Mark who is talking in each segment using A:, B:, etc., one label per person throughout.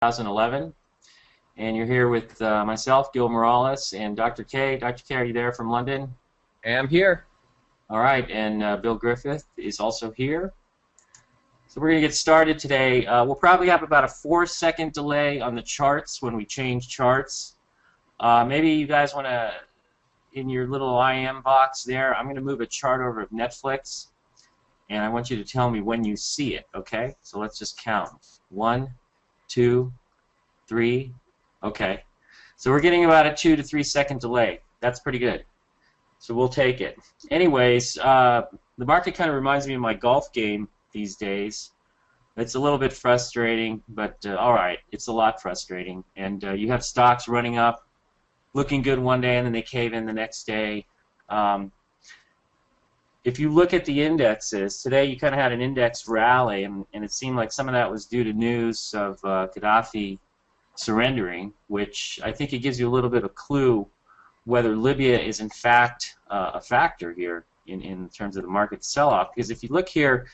A: 2011, and you're here with myself, Gil Morales, and Dr. K. Dr. K, are you there from London?
B: I'm here.
A: All right, and Bill Griffith is also here. So we're going to get started today. We'll probably have about a 4-second delay on the charts when we change charts. Maybe you guys want to, in your little IM box there, I'm going to move a chart over of Netflix, and I want you to tell me when you see it, okay? So let's just count. 1, 2, 3, okay. So we're getting about a 2 to 3 second delay. That's pretty good. So we'll take it. Anyways, the market kind of reminds me of my golf game these days. It's a little bit frustrating, but all right, it's a lot frustrating. And you have stocks running up, looking good one day, and then they cave in the next day. If you look at the indexes, today you kind of had an index rally, and it seemed like some of that was due to news of Gaddafi surrendering, which I think it gives you a little bit of a clue whether Libya is in fact a factor here in terms of the market sell-off. Because if you look here,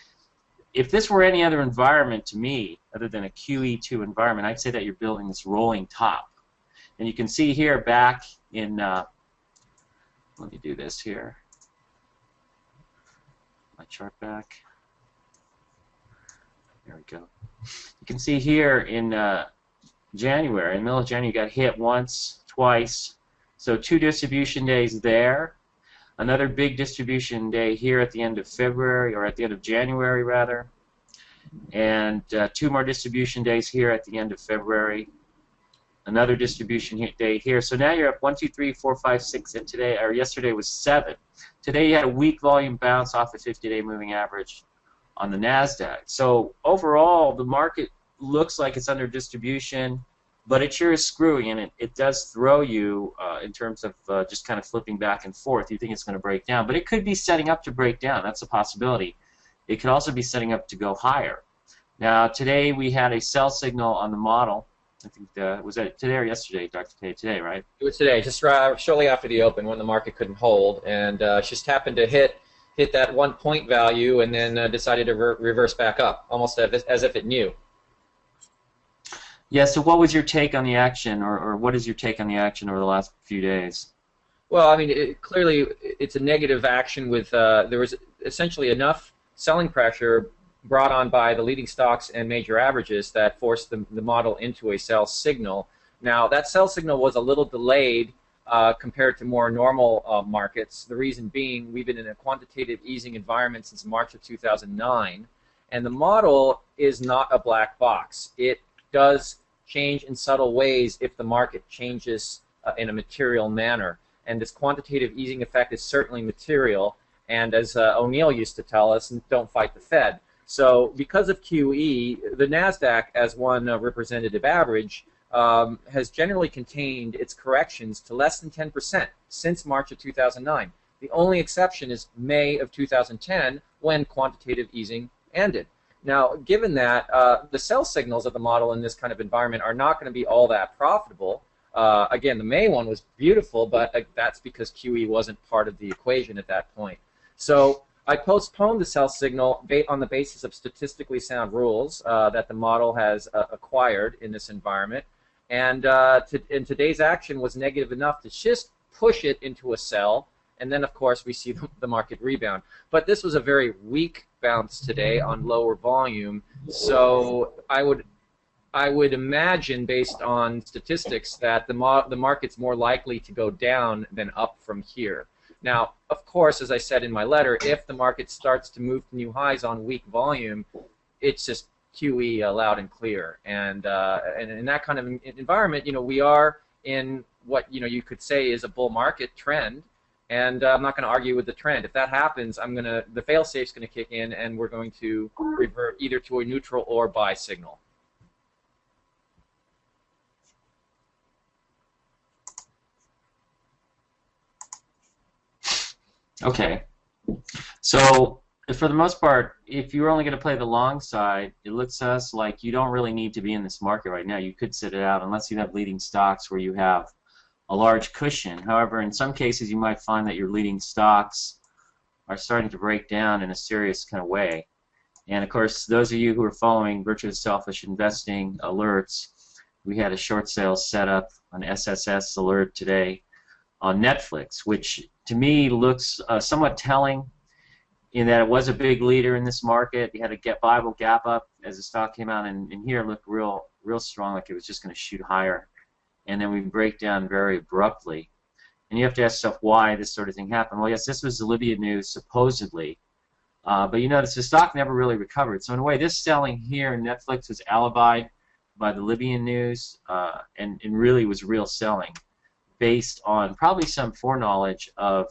A: if this were any other environment to me, other than a QE2 environment, I'd say that you're building this rolling top. And you can see here back in, let me do this here. My chart back. There we go. You can see here in January, in the middle of January, you got hit once, twice. So 2 distribution days there. Another big distribution day here at the end of February, or at the end of January, rather. And 2 more distribution days here at the end of February. Another distribution day here. So now you're up 1, 2, 3, 4, 5, 6, and today, or yesterday was 7. Today you had a weak volume bounce off the 50-day moving average on the NASDAQ. So overall, the market looks like it's under distribution, but it sure is screwy, and it does throw you in terms of just kind of flipping back and forth. You think it's going to break down, but it could be setting up to break down. That's a possibility. It could also be setting up to go higher. Now, today we had a sell signal on the model. I think was that today or yesterday, Dr. K? Today, right?
B: It was today, just shortly after the open when the market couldn't hold, and just happened to hit that 1 point value and then decided to reverse back up, almost as if it knew.
A: Yeah, so what was your take on the action, or what is your take on the action over the last few days?
B: Well, I mean, clearly it's a negative action with there was essentially enough selling pressure brought on by the leading stocks and major averages that forced the model into a sell signal. Now, that sell signal was a little delayed compared to more normal markets. The reason being, we've been in a quantitative easing environment since March of 2009, and the model is not a black box. It does change in subtle ways if the market changes in a material manner. And this quantitative easing effect is certainly material. And as O'Neill used to tell us, don't fight the Fed. So because of QE, the NASDAQ, as one representative average, has generally contained its corrections to less than 10% since March of 2009. The only exception is May of 2010, when quantitative easing ended. Now, given that, the sell signals of the model in this kind of environment are not going to be all that profitable. Again, the May one was beautiful, but that's because QE wasn't part of the equation at that point. So I postponed the sell signal on the basis of statistically sound rules that the model has acquired in this environment. And today's action was negative enough to just push it into a sell. And then, of course, we see the market rebound. But this was a very weak bounce today on lower volume. So I would imagine, based on statistics, that the market's more likely to go down than up from here. Now, of course, as I said in my letter, if the market starts to move to new highs on weak volume, it's just QE loud and clear. And in that kind of environment, we are in what you could say is a bull market trend. And I'm not going to argue with the trend. If that happens, the fail-safe's going to kick in, and we're going to revert either to a neutral or buy signal.
A: Okay. So for the most part, if you're only going to play the long side, it looks to us like you don't really need to be in this market right now. You could sit it out unless you have leading stocks where you have a large cushion. However, in some cases, you might find that your leading stocks are starting to break down in a serious kind of way. And of course, those of you who are following Virtuous Selfish Investing alerts, we had a short sale set up on SSS alert today on Netflix, which to me looks somewhat telling in that it was a big leader in this market. You had a Bible gap up as the stock came out, and here it looked real strong, like it was just going to shoot higher. And then we break down very abruptly. And you have to ask yourself why this sort of thing happened. Well, yes, this was the Libya news, supposedly. But you notice the stock never really recovered. So in a way, this selling here in Netflix was alibied by the Libyan news and really was real selling based on probably some foreknowledge of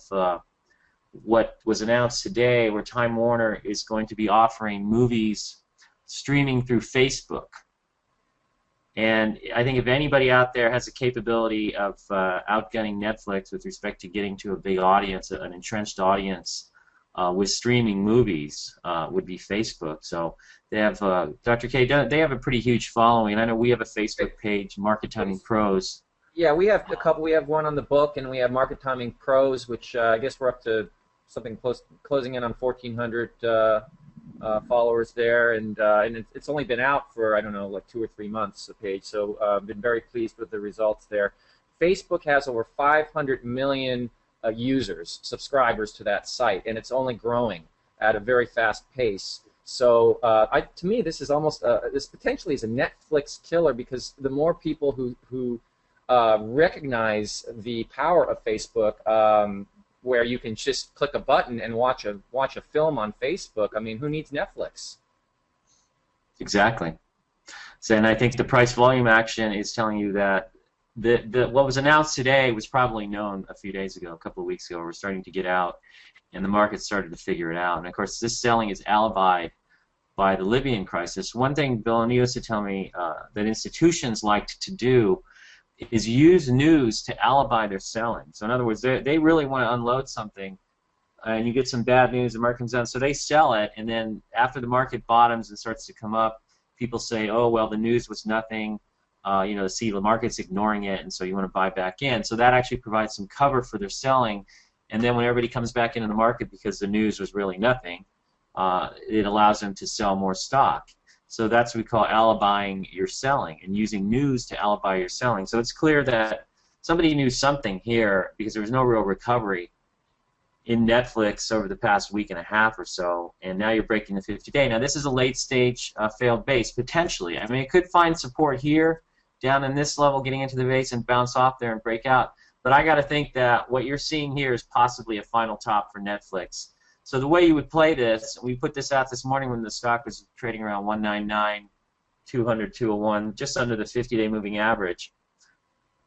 A: what was announced today, where Time Warner is going to be offering movies streaming through Facebook. And I think if anybody out there has the capability of outgunning Netflix with respect to getting to a big audience, an entrenched audience with streaming movies, would be Facebook. So they have, Dr. K, they have a pretty huge following. I know we have a Facebook page, Market Timing Pros.
B: Yeah, we have a couple. We have one on the book, and we have Market Timing Pros, which I guess we're up to something closing in on 1,400 followers there, and it's only been out for, I don't know, like 2 or 3 months, the page, so I've been very pleased with the results there. Facebook has over 500 million users, subscribers to that site, and it's only growing at a very fast pace. So to me, this is almost, this potentially is a Netflix killer, because the more people who recognize the power of Facebook, where you can just click a button and watch a film on Facebook. I mean, who needs Netflix?
A: Exactly. So, and I think the price volume action is telling you that what was announced today was probably known a few days ago, a couple of weeks ago. We're starting to get out, and the market started to figure it out. And of course, this selling is alibied by the Libyan crisis. One thing Bill O'Neill used to tell me that institutions liked to do is use news to alibi their selling. So in other words, they really want to unload something, and you get some bad news, the market comes down, so they sell it, and then after the market bottoms and starts to come up, people say, oh, well, the news was nothing, see the market's ignoring it, and so you want to buy back in. So that actually provides some cover for their selling, and then when everybody comes back into the market because the news was really nothing, it allows them to sell more stock. So that's what we call alibying your selling, and using news to alibi your selling. So it's clear that somebody knew something here, because there was no real recovery in Netflix over the past week and a half or so, and now you're breaking the 50-day. Now this is a late-stage failed base, potentially. I mean, it could find support here, down in this level, getting into the base and bounce off there and break out. But I got to think that what you're seeing here is possibly a final top for Netflix. So the way you would play this, we put this out this morning when the stock was trading around 199, 200, 201, just under the 50-day moving average.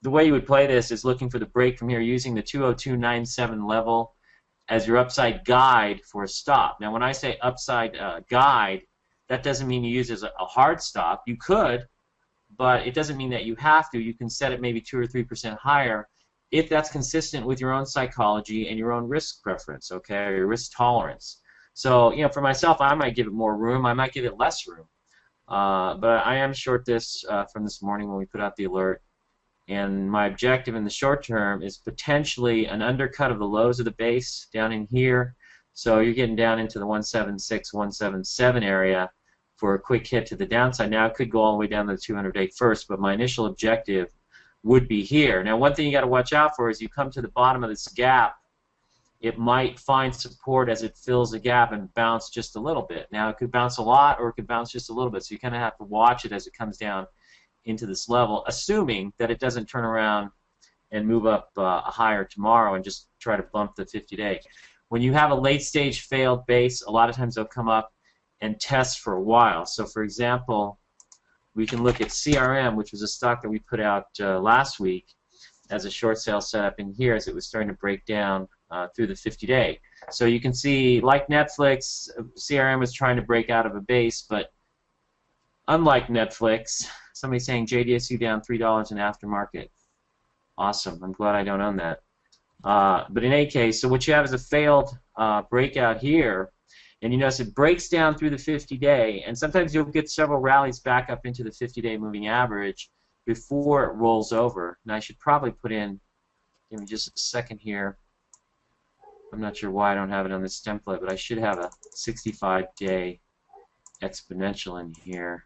A: The way you would play this is looking for the break from here, using the 202.97 level as your upside guide for a stop. Now when I say upside guide, that doesn't mean you use it as a hard stop. You could, but it doesn't mean that you have to. You can set it maybe 2 or 3% higher, if that's consistent with your own psychology and your own risk preference, okay, or your risk tolerance. So, for myself, I might give it more room. I might give it less room. But I am short this from this morning when we put out the alert. And my objective in the short term is potentially an undercut of the lows of the base down in here. So you're getting down into the 176, 177 area for a quick hit to the downside. Now it could go all the way down to the 200-day first, but my initial objective would be here. Now one thing you got to watch out for is you come to the bottom of this gap, it might find support as it fills the gap and bounce just a little bit. Now it could bounce a lot or it could bounce just a little bit, so you kind of have to watch it as it comes down into this level, assuming that it doesn't turn around and move up higher tomorrow and just try to bump the 50-day. When you have a late stage failed base, a lot of times they'll come up and test for a while. So for example, we can look at CRM, which was a stock that we put out last week as a short sale setup in here as it was starting to break down through the 50-day. So you can see, like Netflix, CRM was trying to break out of a base, but unlike Netflix, somebody's saying JDSU down $3 in aftermarket. Awesome. I'm glad I don't own that. But in any case, so what you have is a failed breakout here. And you notice it breaks down through the 50-day, and sometimes you'll get several rallies back up into the 50-day moving average before it rolls over. Now I should probably put in, give me just a second here. I'm not sure why I don't have it on this template, but I should have a 65-day exponential in here.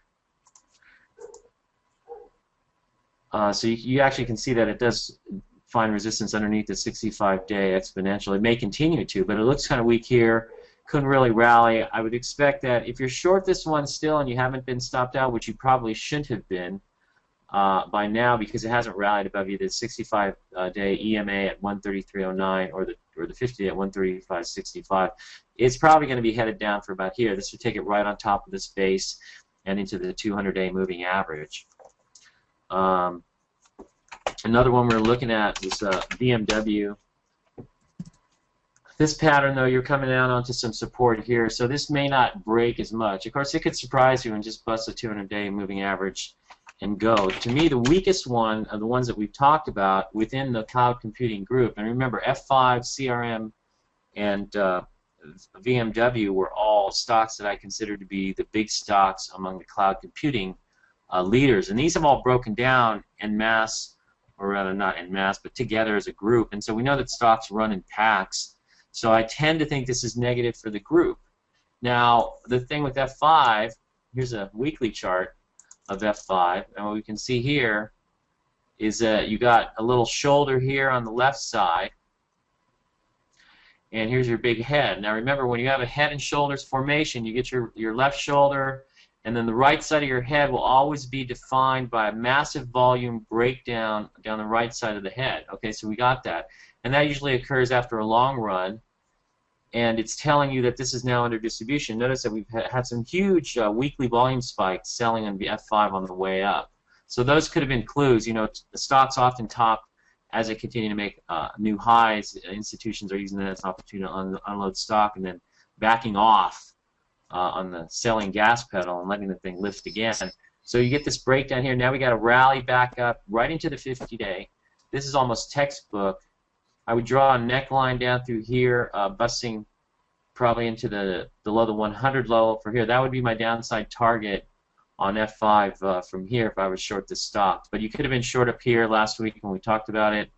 A: So you actually can see that it does find resistance underneath the 65-day exponential. It may continue to, but it looks kind of weak here. Couldn't really rally. I would expect that if you're short this one still and you haven't been stopped out, which you probably shouldn't have been by now because it hasn't rallied above either the 65-day EMA at 133.09 or the 50-day at 135.65, it's probably going to be headed down for about here. This would take it right on top of this base and into the 200-day moving average. Another one we're looking at is BMW. This pattern, though, you're coming down onto some support here, so this may not break as much. Of course, it could surprise you and just bust the 200-day moving average and go. To me, the weakest one of the ones that we've talked about within the cloud computing group, and remember, F5, CRM, and BMW were all stocks that I consider to be the big stocks among the cloud computing leaders, and these have all broken down en masse, or rather not en masse, but together as a group, and so we know that stocks run in packs. So I tend to think this is negative for the group. Now, the thing with F5, here's a weekly chart of F5, and what we can see here is that you got a little shoulder here on the left side, and here's your big head. Now remember, when you have a head and shoulders formation, you get your left shoulder, and then the right side of your head will always be defined by a massive volume breakdown down the right side of the head. Okay, so we got that. And that usually occurs after a long run, and it's telling you that this is now under distribution. Notice that we've had some huge weekly volume spikes selling on the F5 on the way up. So those could have been clues. You know, the stocks often top as they continue to make new highs. Institutions are using that as an opportunity to unload stock and then backing off on the selling gas pedal and letting the thing lift again. So you get this breakdown here. Now we got to rally back up right into the 50-day. This is almost textbook. I would draw a neckline down through here, busting probably into the below the 100 level for here. That would be my downside target on F5 from here if I was short this stock. But you could have been short up here last week when we talked about it.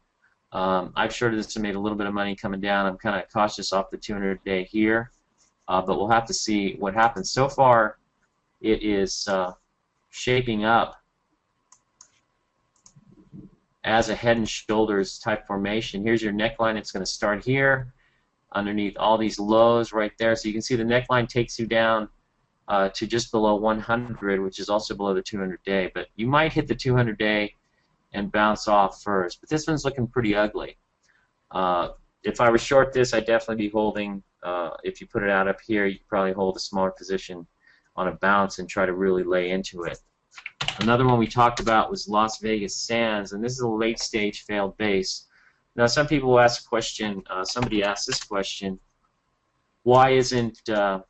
A: I've shorted this and made a little bit of money coming down. I'm kind of cautious off the 200-day here, but we'll have to see what happens. So far, it is shaping up as a head and shoulders type formation. Here's your neckline. It's going to start here underneath all these lows right there. So you can see the neckline takes you down to just below 100, which is also below the 200-day. But you might hit the 200-day and bounce off first. But this one's looking pretty ugly. If I were short this, I'd definitely be holding, if you put it out up here, you could probably hold a smaller position on a bounce and try to really lay into it. Another one we talked about was Las Vegas Sands, and this is a late-stage failed base. Now, some people will ask a question, somebody asked this question, why isn't that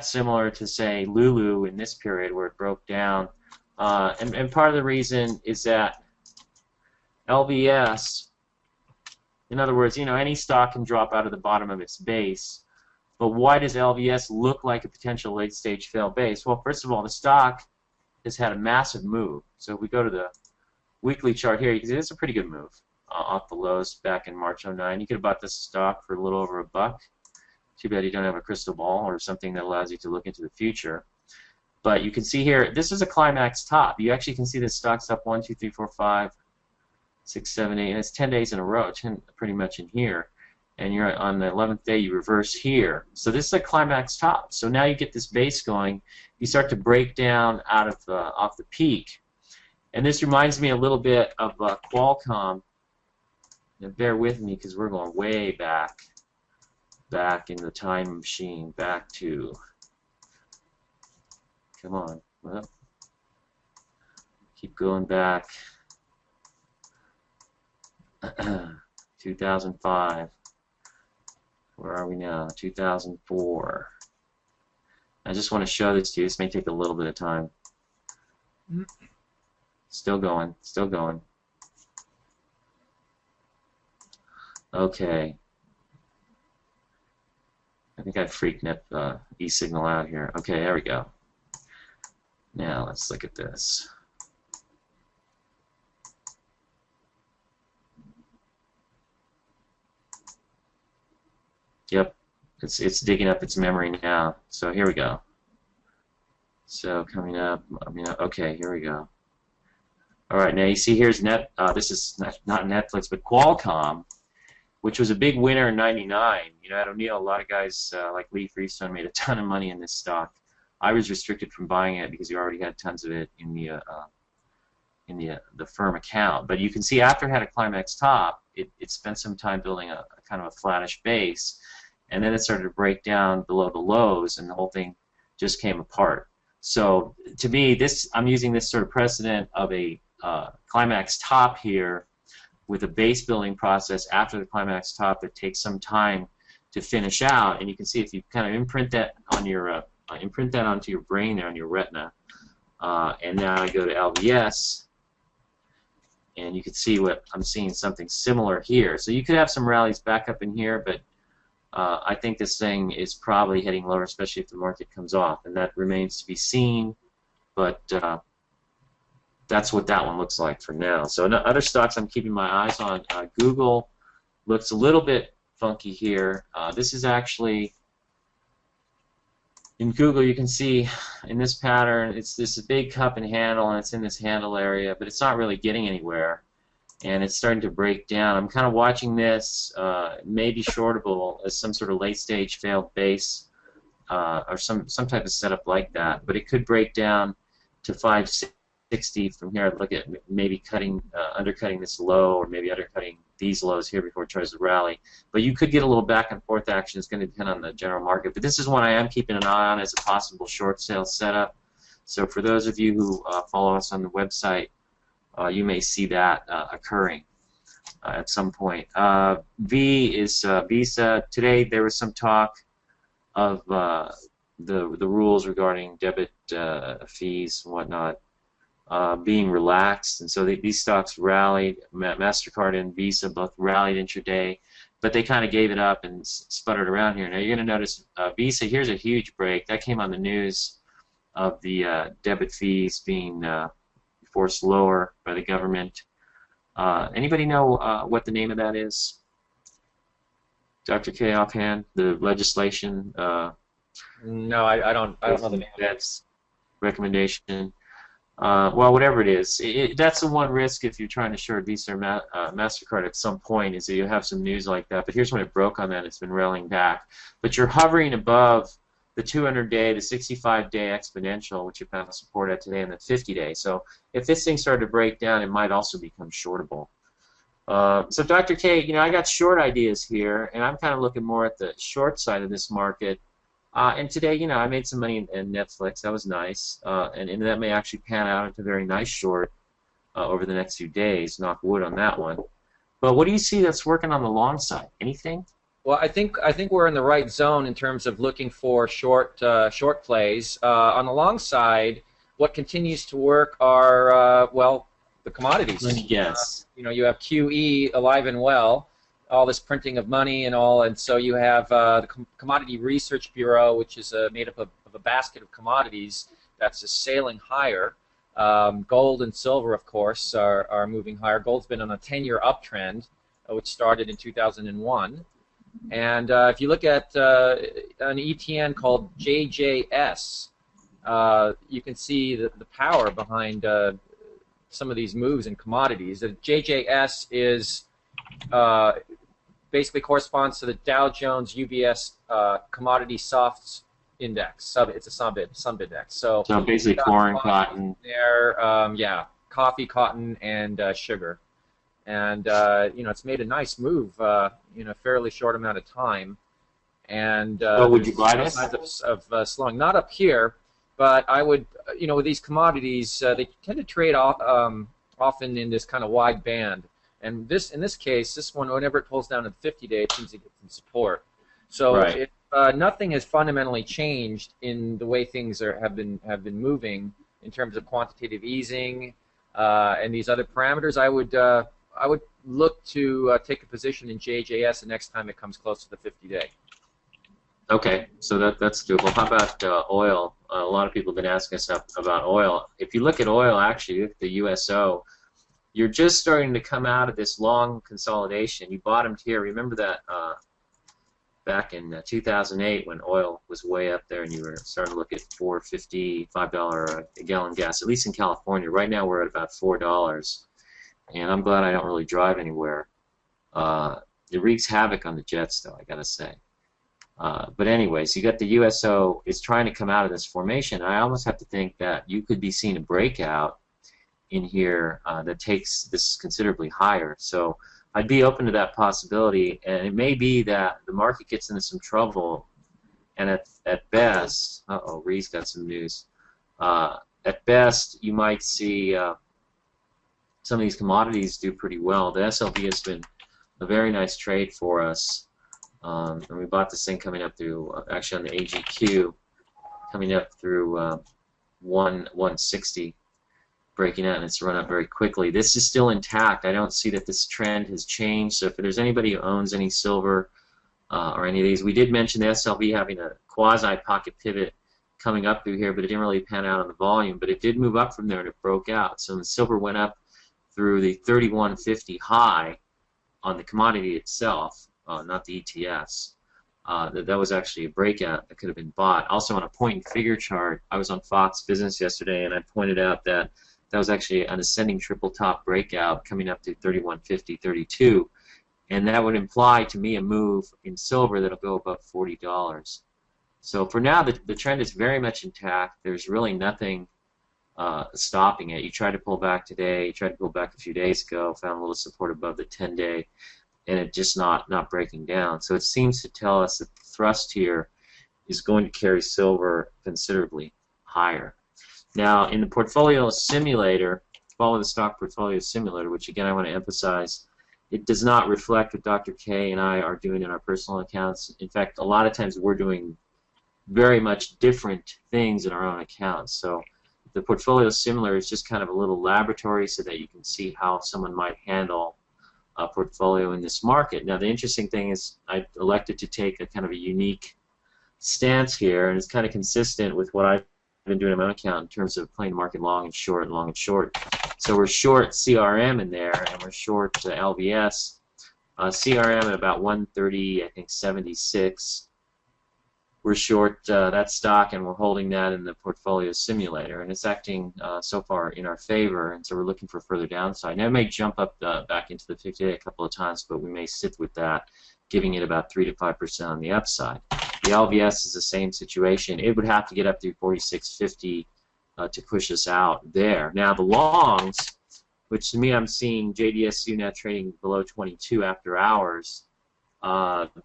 A: similar to, say, Lulu in this period where it broke down? And part of the reason is that LVS, in other words, you know, any stock can drop out of the bottom of its base. But why does LVS look like a potential late-stage failed base? Well, first of all, the stock has had a massive move. So if we go to the weekly chart here, you can see it's a pretty good move off the lows back in March '09. You could have bought this stock for a little over $1. Too bad you don't have a crystal ball or something that allows you to look into the future. But you can see here, this is a climax top. You actually can see this stock's up 1, 2, 3, 4, 5, 6, 7, 8, and it's 10 days in a row, 10 pretty much in here. And you're on the 11th day, you reverse here. So this is a climax top. So now you get this base going. You start to break down out of off the peak. And this reminds me a little bit of Qualcomm. Now bear with me because we're going way back in the time machine, back to, come on, well, keep going back, 2005. Where are we now? 2004. I just want to show this to you. This may take a little bit of time. Still going. Still going. Okay. I think I freaked e-signal out here. Okay, there we go. Now let's look at this. Yep, it's digging up its memory now. So here we go. So coming up, I mean, okay, here we go. All right, now you see here's this is not Netflix, but Qualcomm, which was a big winner in '99. You know, at O'Neill, a lot of guys like Lee Freestone made a ton of money in this stock. I was restricted from buying it because you already had tons of it in the firm account. But you can see after it had a climax top, it spent some time building a kind of a flattish base, and then it started to break down below the lows, and the whole thing just came apart. So to me, I'm using this sort of precedent of a climax top here with a base building process after the climax top that takes some time to finish out, and you can see if you kind of imprint that on your imprint that onto your brain there on your retina, and now I go to LVS, and you can see what I'm seeing something similar here. So you could have some rallies back up in here, but I think this thing is probably heading lower, especially if the market comes off, and that remains to be seen. But that's what that one looks like for now. So other stocks I'm keeping my eyes on. Google looks a little bit funky here. This is actually in Google. You can see in this pattern, it's this big cup and handle, and it's in this handle area, but it's not really getting anywhere, and it's starting to break down. I'm kind of watching this, maybe shortable as some sort of late-stage failed base or some type of setup like that, but it could break down to 560 from here. I'd look at maybe undercutting this low, or maybe undercutting these lows here before it tries to rally. But you could get a little back and forth action. It's going to depend on the general market. But this is one I am keeping an eye on as a possible short sale setup. So for those of you who follow us on the website, you may see that occurring at some point. V is Visa. Today there was some talk of the rules regarding debit fees and whatnot being relaxed, and so these stocks rallied. MasterCard and Visa both rallied intraday, but they kind of gave it up and sputtered around here. Now you're going to notice Visa, here's a huge break. That came on the news of the debit fees being forced lower by the government. Anybody know what the name of that is? Dr. K offhand, the legislation.
B: No, I don't know the name.
A: That's recommendation. Well, whatever it is, that's the one risk if you're trying to short Visa or MasterCard at some point, is that you have some news like that. But here's when it broke on that. It's been rallying back. But you're hovering above the 200-day, the 65-day exponential, which you found support at today, and the 50-day. So if this thing started to break down, it might also become shortable. So Dr. K, I got short ideas here, and I'm kind of looking more at the short side of this market. And today, I made some money in Netflix. That was nice, and that may actually pan out into a very nice short over the next few days. Knock wood on that one. But what do you see that's working on the long side? Anything?
B: Well, I think we're in the right zone in terms of looking for short plays. On the long side, what continues to work are the commodities.
A: Yes.
B: You have QE alive and well, all this printing of money and all, and so you have the Commodity Research Bureau, which is made up of a basket of commodities that's just sailing higher. Gold and silver, of course, are moving higher. Gold's been on a 10-year uptrend, which started in 2001. And if you look at an ETN called JJS, you can see the power behind some of these moves in commodities. The JJS is basically corresponds to the Dow Jones UBS Commodity Softs Index. It's a sub index. So
A: basically corn, cotton.
B: There, coffee, cotton, and sugar. And it's made a nice move in a fairly short amount of time. And
A: would you buy this?
B: Signs of slowing. Not up here, but I would. With these commodities, they tend to trade often in this kind of wide band. And in this case, this one, whenever it pulls down to the 50-day, it seems to get some support. So
A: right.
B: if nothing has fundamentally changed in the way things have been moving in terms of quantitative easing and these other parameters, I would look to take a position in JJS the next time it comes close to the 50-day.
A: Okay, so that's doable. How about oil? A lot of people have been asking us about oil. If you look at oil, actually, look at the USO, you're just starting to come out of this long consolidation. You bottomed here. Remember that back in 2008 when oil was way up there and you were starting to look at $4.50, $5 a gallon gas, at least in California. Right now we're at about $4, and I'm glad I don't really drive anywhere. It wreaks havoc on the jets, though, I gotta say. But anyways, you got the USO is trying to come out of this formation. I almost have to think that you could be seeing a breakout in here that takes this considerably higher. So I'd be open to that possibility, and it may be that the market gets into some trouble, and at best, Ree's got some news. At best, you might see some of these commodities do pretty well. The SLV has been a very nice trade for us, and we bought this thing coming up through, actually on the AGQ, coming up through 160. Breaking out, and it's run up very quickly. This is still intact. I don't see that this trend has changed. So if there's anybody who owns any silver or any of these, we did mention the SLV having a quasi pocket pivot coming up through here, but it didn't really pan out on the volume. But it did move up from there, and it broke out. So the silver went up through the 31.50 high on the commodity itself, not the ETFs. That was actually a breakout that could have been bought. Also on a point and figure chart, I was on Fox Business yesterday, and I pointed out that that was actually an ascending triple top breakout coming up to 31.50, 32, and that would imply to me a move in silver that'll go above $40. So for now, the trend is very much intact. There's really nothing stopping it. You tried to pull back today, you tried to pull back a few days ago, found a little support above the 10-day, and it just not breaking down. So it seems to tell us that the thrust here is going to carry silver considerably higher. Now, in the portfolio simulator, follow the stock portfolio simulator, which again I want to emphasize, it does not reflect what Dr. K and I are doing in our personal accounts. In fact, a lot of times we're doing very much different things in our own accounts. So the portfolio simulator is just kind of a little laboratory so that you can see how someone might handle a portfolio in this market. Now, the interesting thing is I elected to take a kind of a unique stance here, and it's kind of consistent with what I've been doing in my own account in terms of playing market long and short and long and short. So we're short CRM in there, and we're short LVS. CRM at about 130, I think 76. We're short that stock, and we're holding that in the portfolio simulator, and it's acting so far in our favor, and so we're looking for further downside. Now it may jump up back into the 50-day a couple of times, but we may sit with that, giving it about 3 to 5% on the upside. The LVS is the same situation. It would have to get up to 46.50 to push us out there. Now the longs, which to me I'm seeing JDSU now trading below 22 after hours,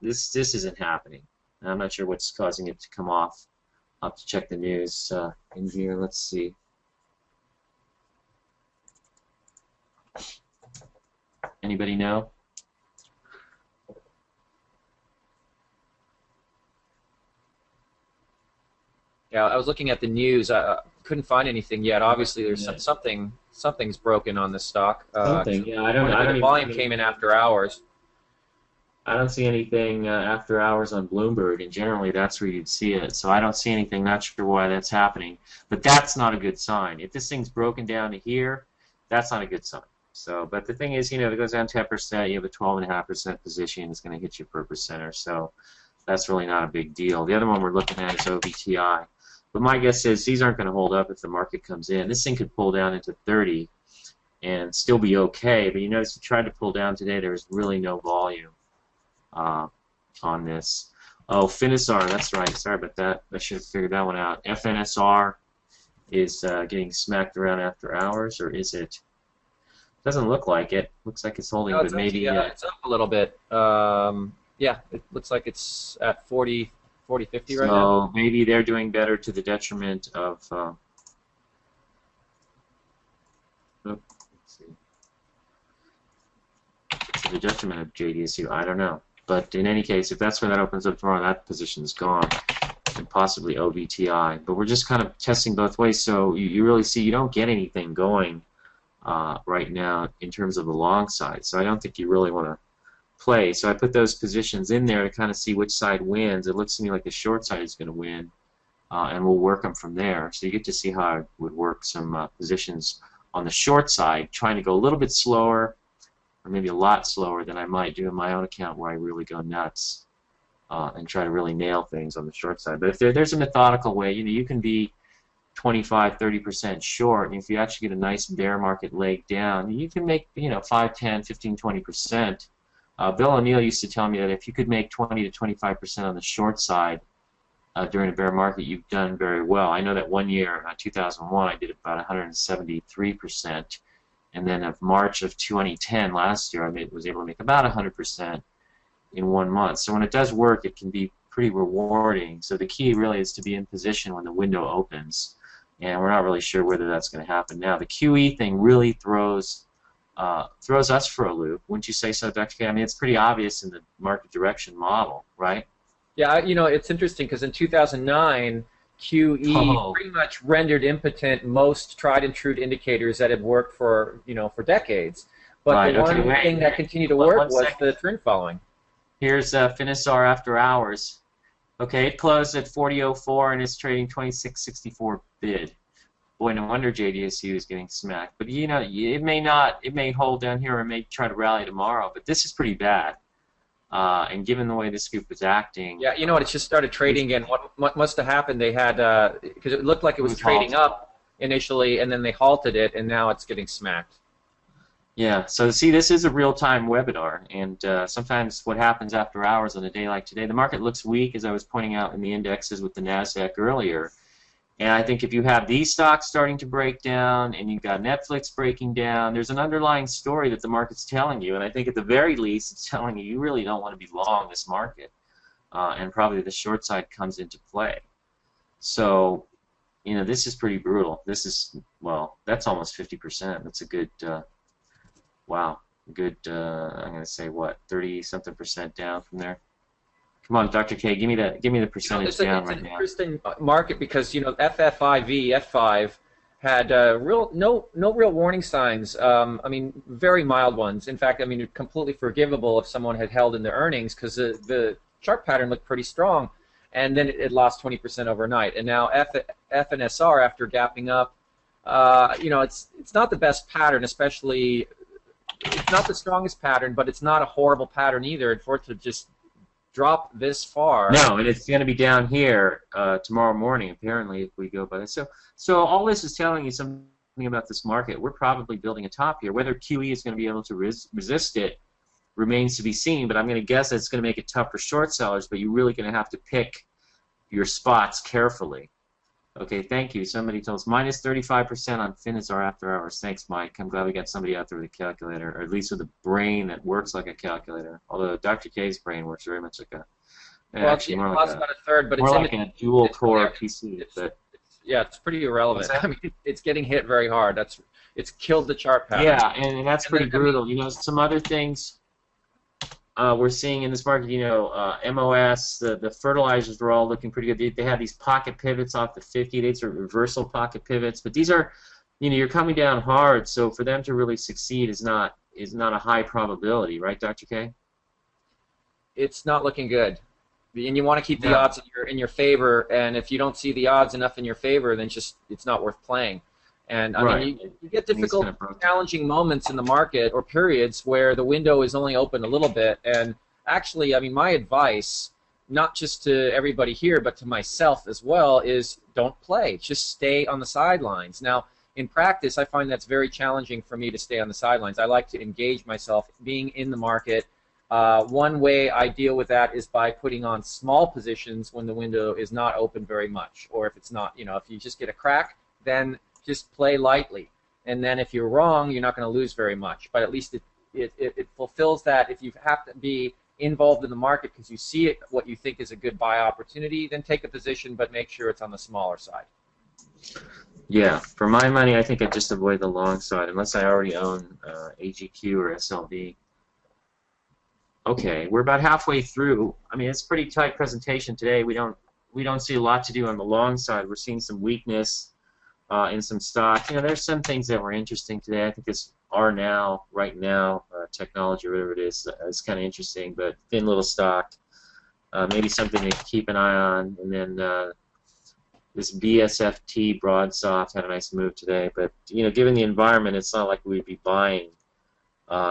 A: this isn't happening. I'm not sure what's causing it to come off. I'll have to check the news in here. Let's see. Anybody know?
B: Yeah, I was looking at the news. I couldn't find anything yet. Obviously, there's something's broken on the stock.
A: Something. Yeah, I don't.
B: The volume came in after hours.
A: I don't see anything after hours on Bloomberg, and generally that's where you'd see it. So I don't see anything. Not sure why that's happening, but that's not a good sign. If this thing's broken down to here, that's not a good sign. So, but the thing is, if it goes down 10%, you have a 12.5% position. It's going to hit you per percent or so. That's really not a big deal. The other one we're looking at is OBTI. But my guess is these aren't going to hold up if the market comes in. This thing could pull down into 30 and still be okay. But you notice it tried to pull down today. There was really no volume on this. Oh, Finisar, that's right. Sorry about that. I should have figured that one out. FNSR is getting smacked around after hours, or is it? Doesn't look like it. Looks like it's holding,
B: No,
A: but maybe.
B: It's up a little bit. Yeah, it looks like it's at 40, 50 right now.
A: So maybe they're doing better to the detriment of. Let's see. To the detriment of JDSU. I don't know. But in any case, if that's where that opens up tomorrow, that position's gone, and possibly OBTI. But we're just kind of testing both ways, so you really see you don't get anything going right now in terms of the long side. So I don't think you really want to play. So I put those positions in there to kind of see which side wins. It looks to me like the short side is going to win, and we'll work them from there. So you get to see how I would work some positions on the short side, trying to go a little bit slower, or maybe a lot slower than I might do in my own account where I really go nuts. and try to really nail things on the short side. But if there's a methodical way, you can be 25, 30% short, and if you actually get a nice bear market leg down, you can make 5, 10, 15, 20%. Bill O'Neill used to tell me that if you could make 20 to 25% on the short side during a bear market, you've done very well. I know that one year, 2001, I did about 173%, and then of March of 2010 last year, I was able to make about 100% in 1 month. So when it does work, it can be pretty rewarding. So the key really is to be in position when the window opens, and we're not really sure whether that's going to happen now. The QE thing really throws us for a loop. Wouldn't you say so, Dr. K? I mean, it's pretty obvious in the market direction model, right?
B: Yeah, it's interesting because in 2009, QE pretty much rendered impotent most tried and true indicators that had worked for decades. But
A: right,
B: the one thing that continued to work was the trend following.
A: Here's Finisar after hours. Okay, it closed at 40.04 and it's trading 26.64 bid. Boy, no wonder JDSU is getting smacked. But it may hold down here or it may try to rally tomorrow. But this is pretty bad. And given the way this group was acting,
B: yeah, it just started trading again. What must have happened? They had because it looked like it was trading up initially, and then they halted it, and now it's getting smacked.
A: Yeah, so see, this is a real-time webinar, and sometimes what happens after hours on a day like today, the market looks weak, as I was pointing out in the indexes with the NASDAQ earlier. And I think if you have these stocks starting to break down and you've got Netflix breaking down, there's an underlying story that the market's telling you, and I think at the very least it's telling you really don't want to be long this market, and probably the short side comes into play. So, this is pretty brutal. This is, well, that's almost 50%. That's a good... wow, good, I'm going to say, what, 30-something% down from there? Come on, Dr. K, give me the percentage down right now.
B: It's an interesting market because, FFIV, F5, had no real warning signs. I mean, very mild ones. In fact, I mean, completely forgivable if someone had held in their earnings because the chart pattern looked pretty strong. And then it lost 20% overnight. And now FNSR, after gapping up, it's not the best pattern, especially... It's not the strongest pattern, but it's not a horrible pattern either. And for it to just drop this far...
A: No, and it's going to be down here tomorrow morning, apparently, if we go by this. So all this is telling you something about this market. We're probably building a top here. Whether QE is going to be able to resist it remains to be seen, but I'm going to guess that it's going to make it tough for short sellers, but you're really going to have to pick your spots carefully. Okay, thank you. Somebody told us minus 35% on Finisar after hours. Thanks, Mike. I'm glad we got somebody out there with a calculator, or at least with a brain that works like a calculator. Although Dr. K's brain works very much like a...
B: Well, actually, more like about a third, but
A: more like a dual-core PC.
B: Yeah, it's pretty irrelevant. I mean, it's getting hit very hard. It's killed the chart pattern.
A: Yeah, and that's pretty brutal. Some other things we're seeing in this market, MOS, the fertilizers were all looking pretty good. They had these pocket pivots off the 50. These are reversal pocket pivots, but these are, you're coming down hard. So for them to really succeed is not a high probability, right, Dr. K?
B: It's not looking good, and you want to keep the odds in your favor. And if you don't see the odds enough in your favor, then it's not worth playing. And I mean, you get difficult, challenging moments in the market or periods where the window is only open a little bit. And actually, I mean, my advice, not just to everybody here, but to myself as well, is don't play. Just stay on the sidelines. Now, in practice, I find that's very challenging for me to stay on the sidelines. I like to engage myself, being in the market. One way I deal with that is by putting on small positions when the window is not open very much, or if it's not, if you just get a crack, then just play lightly, and then if you're wrong, you're not going to lose very much. But at least it fulfills that. If you have to be involved in the market because you see what you think is a good buy opportunity, then take a position, but make sure it's on the smaller side.
A: Yeah, for my money, I think I just avoid the long side unless I already own AGQ or SLV. Okay, we're about halfway through. I mean, it's a pretty tight presentation today. We don't see a lot to do on the long side. We're seeing some weakness in some stocks. There's some things that were interesting today. I think this right now, technology or whatever it is kind of interesting, but thin little stock. Maybe something to keep an eye on. And then this BSFT Broadsoft had a nice move today. But given the environment, it's not like we'd be buying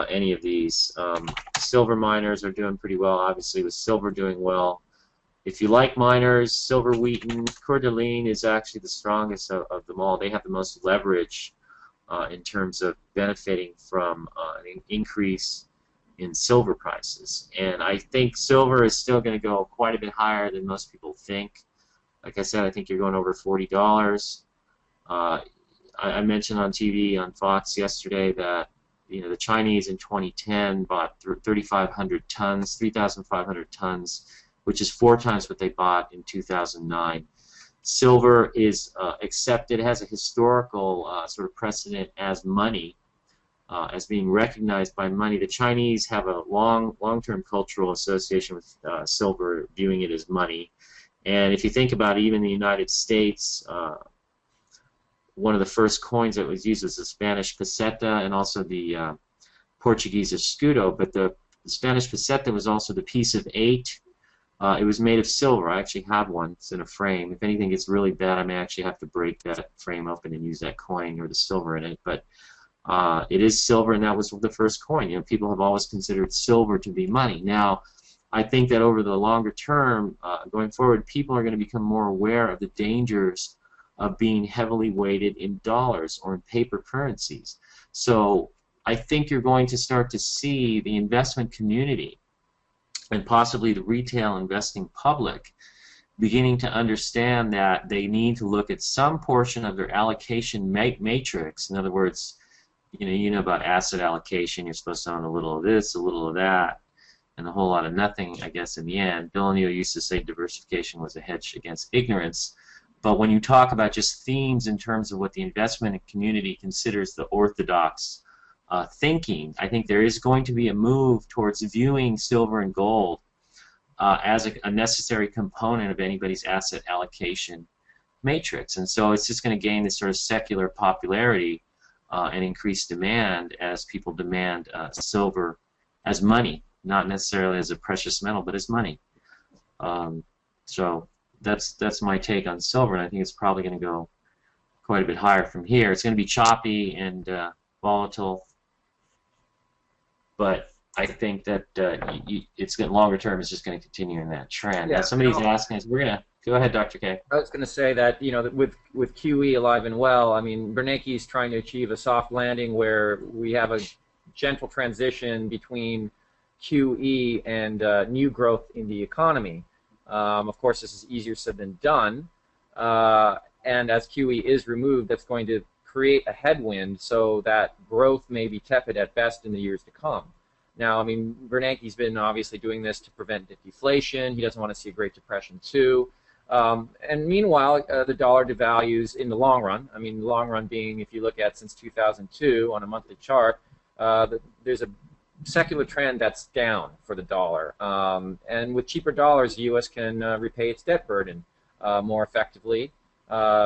A: any of these. Silver miners are doing pretty well, obviously, with silver doing well. if you like miners, Silver Wheaton, Coeur d'Alene is actually the strongest of them all. They have the most leverage in terms of benefiting from an increase in silver prices. And I think silver is still going to go quite a bit higher than most people think. Like I said, I think you're going over $40. I mentioned on TV on Fox yesterday that the Chinese in 2010 bought 3,500 tons, 3,500 tons, which is 4 times what they bought in 2009. Silver is accepted, has a historical sort of precedent as money, as being recognized by money. The Chinese have a long-term cultural association with silver, viewing it as money. And if you think about it, even in the United States, one of the first coins that was used was the Spanish peseta and also the Portuguese escudo. But the Spanish peseta was also the piece of 8. It was made of silver. I actually have one. It's in a frame. If anything gets really bad, I may actually have to break that frame open and use that coin or the silver in it. But it is silver, and that was the first coin. People have always considered silver to be money. Now, I think that over the longer term, going forward, people are going to become more aware of the dangers of being heavily weighted in dollars or in paper currencies. So I think you're going to start to see the investment community and possibly the retail investing public beginning to understand that they need to look at some portion of their allocation matrix. In other words, you know about asset allocation. You're supposed to own a little of this, a little of that, and a whole lot of nothing, I guess, in the end. Bill O'Neill used to say diversification was a hedge against ignorance. But when you talk about just themes in terms of what the investment community considers the orthodox thinking, I think there is going to be a move towards viewing silver and gold as a necessary component of anybody's asset allocation matrix. And so it's just going to gain this sort of secular popularity and increased demand as people demand silver as money, not necessarily as a precious metal, but as money. So that's my take on silver, and I think it's probably going to go quite a bit higher from here. It's going to be choppy and volatile, but I think that it's longer term. It's just going to continue in that trend.
B: Yeah,
A: now, somebody's asking us. We're going to go ahead, Dr. K.
B: I was going to say that with QE alive and well, I mean Bernanke is trying to achieve a soft landing where we have a gentle transition between QE and new growth in the economy. Of course, this is easier said than done, and as QE is removed, that's going to create a headwind so that growth may be tepid at best in the years to come. Now, I mean, Bernanke's been obviously doing this to prevent deflation. He doesn't want to see a Great Depression too. And meanwhile, the dollar devalues in the long run. I mean, the long run being, if you look at since 2002 on a monthly chart, there's a secular trend that's down for the dollar. And with cheaper dollars, the U.S. can repay its debt burden more effectively,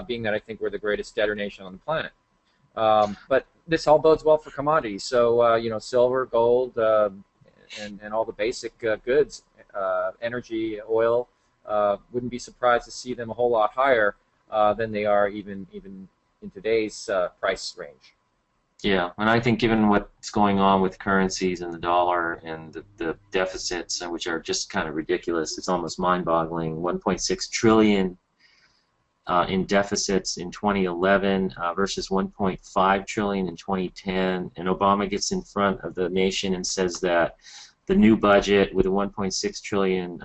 B: being that I think we're the greatest debtor nation on the planet. But this all bodes well for commodities. So, silver, gold, and all the basic goods, energy, oil, wouldn't be surprised to see them a whole lot higher than they are even in today's price range.
A: Yeah, and I think given what's going on with currencies and the dollar and the deficits, which are just kind of ridiculous, it's almost mind-boggling. 1.6 trillion in deficits in 2011 versus 1.5 trillion in 2010, and Obama gets in front of the nation and says that the new budget with a 1.6 trillion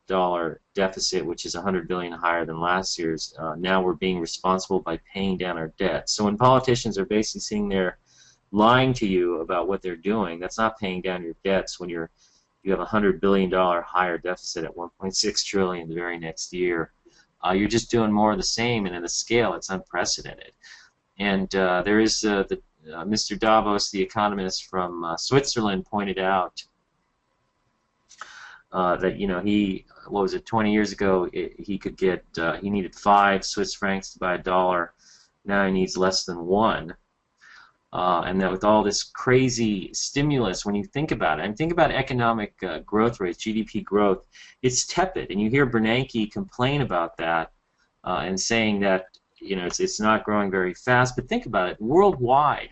A: dollar deficit, which is 100 billion higher than last year's, now we're being responsible by paying down our debt. So when politicians are basically sitting there lying to you about what they're doing, that's not paying down your debts when you have a $100 billion higher deficit at 1.6 trillion the very next year. You're just doing more of the same, and at a scale it's unprecedented. And there is Mr. Davos, the economist from Switzerland, pointed out that what was it, 20 years ago, he could get, he needed 5 Swiss francs to buy a dollar. Now he needs less than 1. And that with all this crazy stimulus, when you think about it, and think about economic growth rates, GDP growth, it's tepid. And you hear Bernanke complain about that and saying that it's not growing very fast. But think about it, worldwide,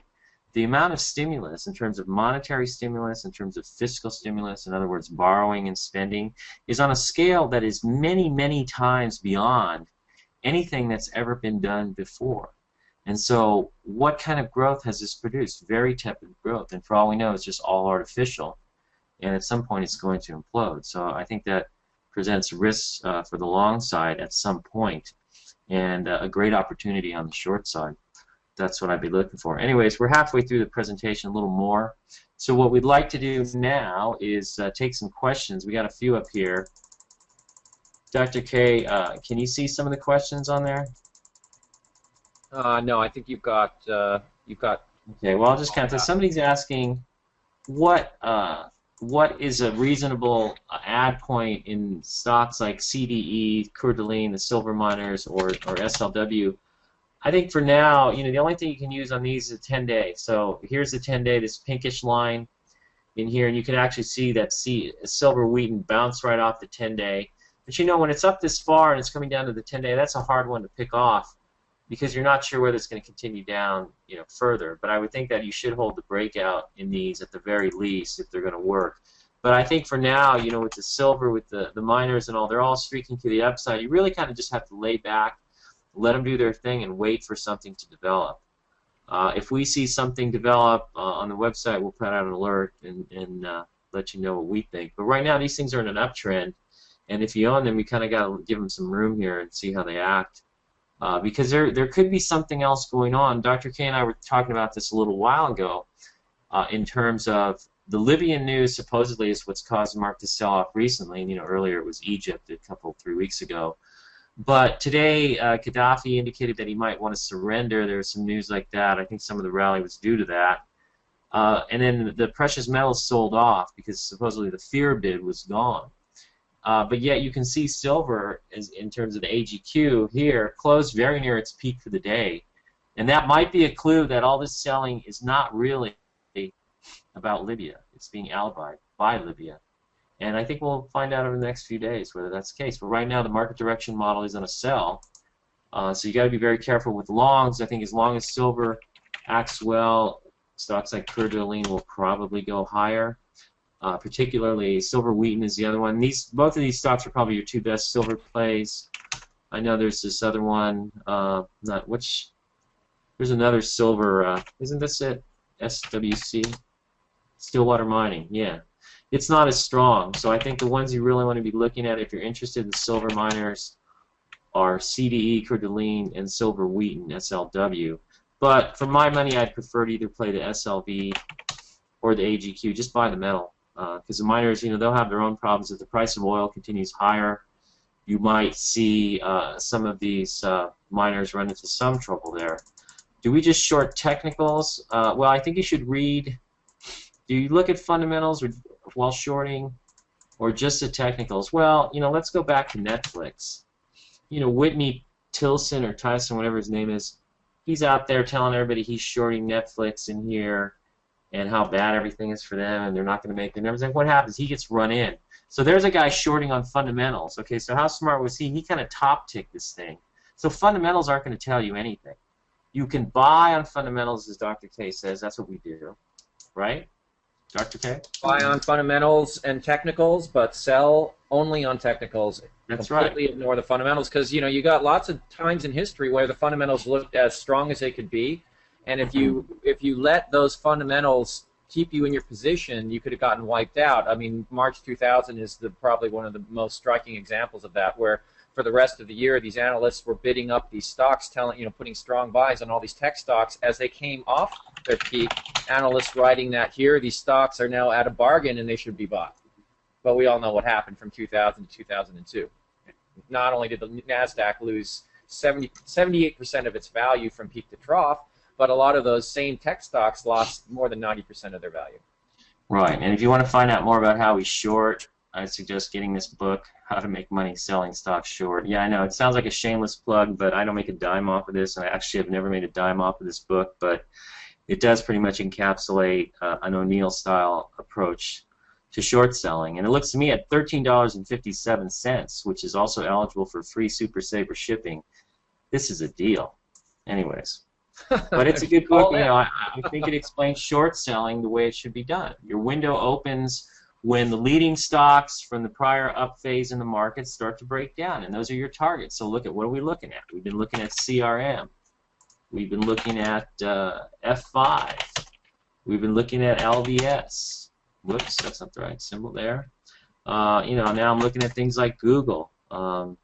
A: the amount of stimulus in terms of monetary stimulus, in terms of fiscal stimulus, in other words, borrowing and spending, is on a scale that is many, many times beyond anything that's ever been done before. And so what kind of growth has this produced? Very tepid growth. And for all we know, it's just all artificial. And at some point, it's going to implode. So I think that presents risks for the long side at some point, and a great opportunity on the short side. That's what I'd be looking for. Anyways, we're halfway through the presentation, a little more. So what we'd like to do now is take some questions. We got a few up here. Dr. K, can you see some of the questions on there?
B: No, I think you've got.
A: Okay, well, I'll just count this. Somebody's asking what is a reasonable add point in stocks like CDE, Coeur d'Alene, the silver miners, or SLW. I think for now, the only thing you can use on these is a 10-day. So here's the 10-day, this pinkish line in here, and you can actually see that silver wheaten bounce right off the 10-day. But when it's up this far and it's coming down to the 10-day, that's a hard one to pick off because you're not sure whether it's going to continue down, further. But I would think that you should hold the breakout in these at the very least if they're going to work. But I think for now, with the silver, with the miners and all, they're all streaking to the upside. You really kind of just have to lay back, let them do their thing, and wait for something to develop. If we see something develop on the website, we'll put out an alert and let you know what we think. But right now, these things are in an uptrend, and if you own them, you kind of got to give them some room here and see how they act. Because there could be something else going on. Dr. K and I were talking about this a little while ago in terms of the Libyan news supposedly is what's caused the market to sell off recently. And, earlier it was Egypt a couple, 3 weeks ago. But today, Gaddafi indicated that he might want to surrender. There was some news like that. I think some of the rally was due to that. And then the precious metals sold off because supposedly the fear bid was gone. But yet you can see silver, in terms of the AGQ here, closed very near its peak for the day. And that might be a clue that all this selling is not really about Libya. It's being alibied by Libya. And I think we'll find out over the next few days whether that's the case. But right now, the market direction model is on a sell. So you got to be very careful with longs. I think as long as silver acts well, stocks like Coeur d'Alene will probably go higher. Particularly silver wheaten is the other one. Both of these stocks are probably your two best silver plays. I know there's this other one. There's another silver. Isn't this it? SWC, Stillwater Mining. Yeah. It's not as strong, so I think the ones you really want to be looking at if you're interested in silver miners are CDE, Coeur d'Alene, and silver wheaten, SLW. But for my money, I'd prefer to either play the SLV or the AGQ. Just buy the metal, because the miners, they'll have their own problems. If the price of oil continues higher, you might see some of these miners run into some trouble there. Do we just short technicals? Well, I think you should read. Do you look at fundamentals while shorting, or just the technicals? Well, let's go back to Netflix. Whitney Tilson or Tyson, whatever his name is, he's out there telling everybody he's shorting Netflix in here and how bad everything is for them and they're not going to make their numbers. And what happens? He gets run in. So there's a guy shorting on fundamentals. Okay, so how smart was he? He kind of top-ticked this thing. So fundamentals aren't going to tell you anything. You can buy on fundamentals, as Dr. K says. That's what we do, right? Dr. K?
B: Buy on fundamentals and technicals, but sell only on technicals.
A: That's
B: completely
A: right.
B: Ignore the fundamentals, because you got lots of times in history where the fundamentals looked as strong as they could be, and if you let those fundamentals keep you in your position, you could have gotten wiped out. I mean, March 2000 is probably one of the most striking examples of that, where for the rest of the year, these analysts were bidding up these stocks, putting strong buys on all these tech stocks as they came off their peak. Analysts writing that here, these stocks are now at a bargain and they should be bought. But we all know what happened from 2000 to 2002. Not only did the NASDAQ lose 78% of its value from peak to trough, but a lot of those same tech stocks lost more than 90% of their value.
A: Right, and if you want to find out more about how we short, I suggest getting this book, How to Make Money Selling Stocks Short. Yeah, I know, it sounds like a shameless plug, but I don't make a dime off of this. I actually have never made a dime off of this book, but it does pretty much encapsulate an O'Neill-style approach to short selling. And it looks to me at $13.57, which is also eligible for free Super Saver shipping. This is a deal. Anyways. But it's a good book.
B: All in.
A: I think it explains short selling the way it should be done. Your window opens when the leading stocks from the prior up phase in the market start to break down, and those are your targets. So look at what are we looking at? We've been looking at CRM. We've been looking at F5. We've been looking at LVS. Whoops, that's not the right symbol there. Now I'm looking at things like Google. And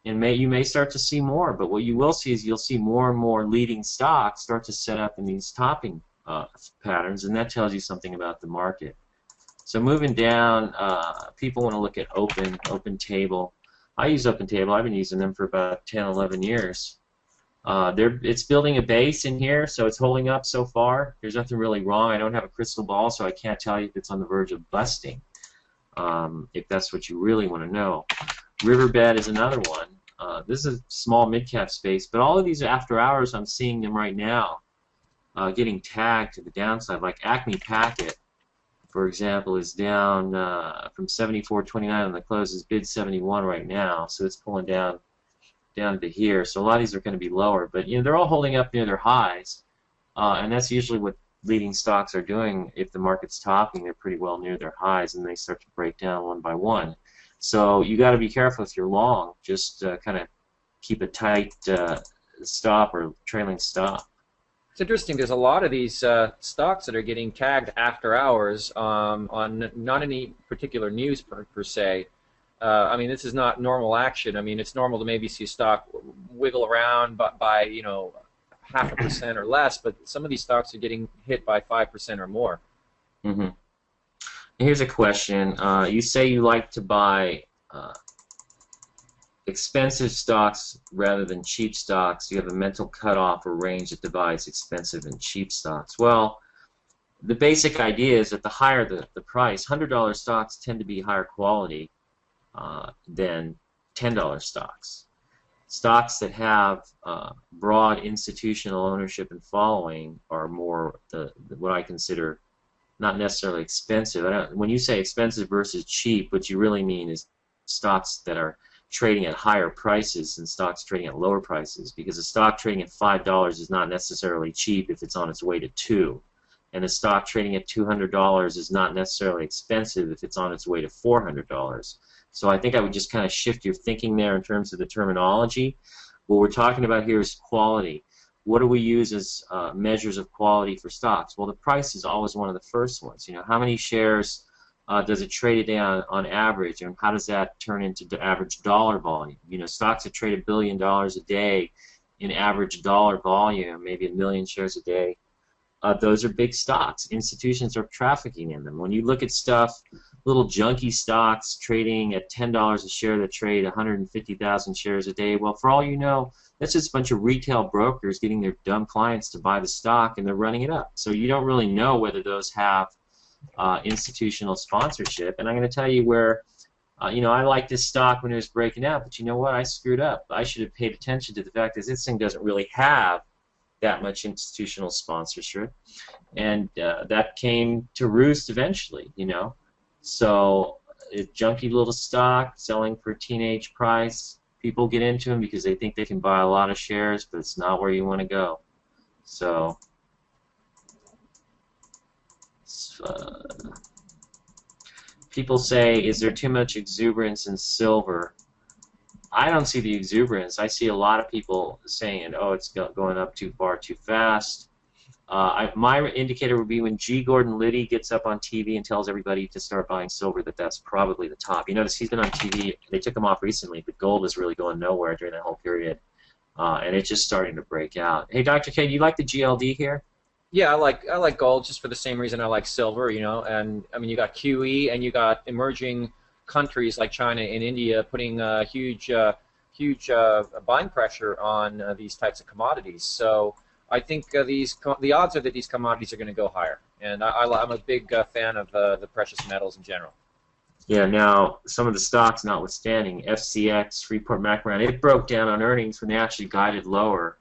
A: you may start to see more, but what you will see is you'll see more and more leading stocks start to set up in these topping patterns, and that tells you something about the market. So moving down, people want to look at Open Table. I use Open Table. I've been using them for about 10, 11 years. It's building a base in here, so it's holding up so far. There's nothing really wrong. I don't have a crystal ball, so I can't tell you if it's on the verge of busting, if that's what you really want to know. Riverbed is another one. This is a small mid-cap space, but all of these after hours, I'm seeing them right now getting tagged to the downside. Like Acme Packet, for example, is down from 74.29 on the close, is bid 71 right now, so it's pulling down to here. So a lot of these are going to be lower, but they're all holding up near their highs, and that's usually what leading stocks are doing. If the market's topping, they're pretty well near their highs, and they start to break down one by one. So you got to be careful if you're long. Just kind of keep a tight stop or trailing stop.
B: It's interesting. There's a lot of these stocks that are getting tagged after hours on not any particular news per se. I mean, this is not normal action. I mean, it's normal to maybe see a stock wiggle around by 0.5% or less, but some of these stocks are getting hit by 5% or more.
A: Mm-hmm. Here's a question. You say you like to buy expensive stocks rather than cheap stocks. You have a mental cutoff or range that divides expensive and cheap stocks. Well, the basic idea is that the higher the price, $100 stocks tend to be higher quality than $10 stocks. Stocks that have broad institutional ownership and following are more what I consider not necessarily expensive. When you say expensive versus cheap, what you really mean is stocks that are trading at higher prices than stocks trading at lower prices, because a stock trading at $5 is not necessarily cheap if it's on its way to $2, and a stock trading at $200 is not necessarily expensive if it's on its way to $400. So I think I would just kind of shift your thinking there in terms of the terminology. What we're talking about here is quality. What do we use as measures of quality for stocks? Well, the price is always one of the first ones. How many shares does it trade a day on average, and how does that turn into the average dollar volume? Stocks that trade $1 billion a day in average dollar volume, maybe 1 million shares a day, those are big stocks. Institutions are trafficking in them. When you look at stuff, little junky stocks trading at $10 a share that trade 150,000 shares a day, well, for all you know, that's just a bunch of retail brokers getting their dumb clients to buy the stock, and they're running it up. So you don't really know whether those have institutional sponsorship. And I'm going to tell you where, I liked this stock when it was breaking out, but you know what? I screwed up. I should have paid attention to the fact that this thing doesn't really have that much institutional sponsorship, and that came to roost eventually. So a junky little stock selling for a teenage price. People get into them because they think they can buy a lot of shares, but it's not where you want to go. So people say, is there too much exuberance in silver? I don't see the exuberance. I see a lot of people saying, oh, it's going up too far, too fast. My indicator would be when G. Gordon Liddy gets up on TV and tells everybody to start buying silver, that's probably the top. You notice he's been on TV. They took him off recently, but gold is really going nowhere during that whole period, and it's just starting to break out. Hey, Dr. K, do you like the GLD here?
B: Yeah, I like gold just for the same reason I like silver. And I mean, you got QE and you got emerging countries like China and India putting huge buying pressure on these types of commodities. So I think the odds are that these commodities are going to go higher, and I'm a big fan of the precious metals in general.
A: Yeah. Now, some of the stocks, notwithstanding, FCX, Freeport-McMoRan, it broke down on earnings when they actually guided lower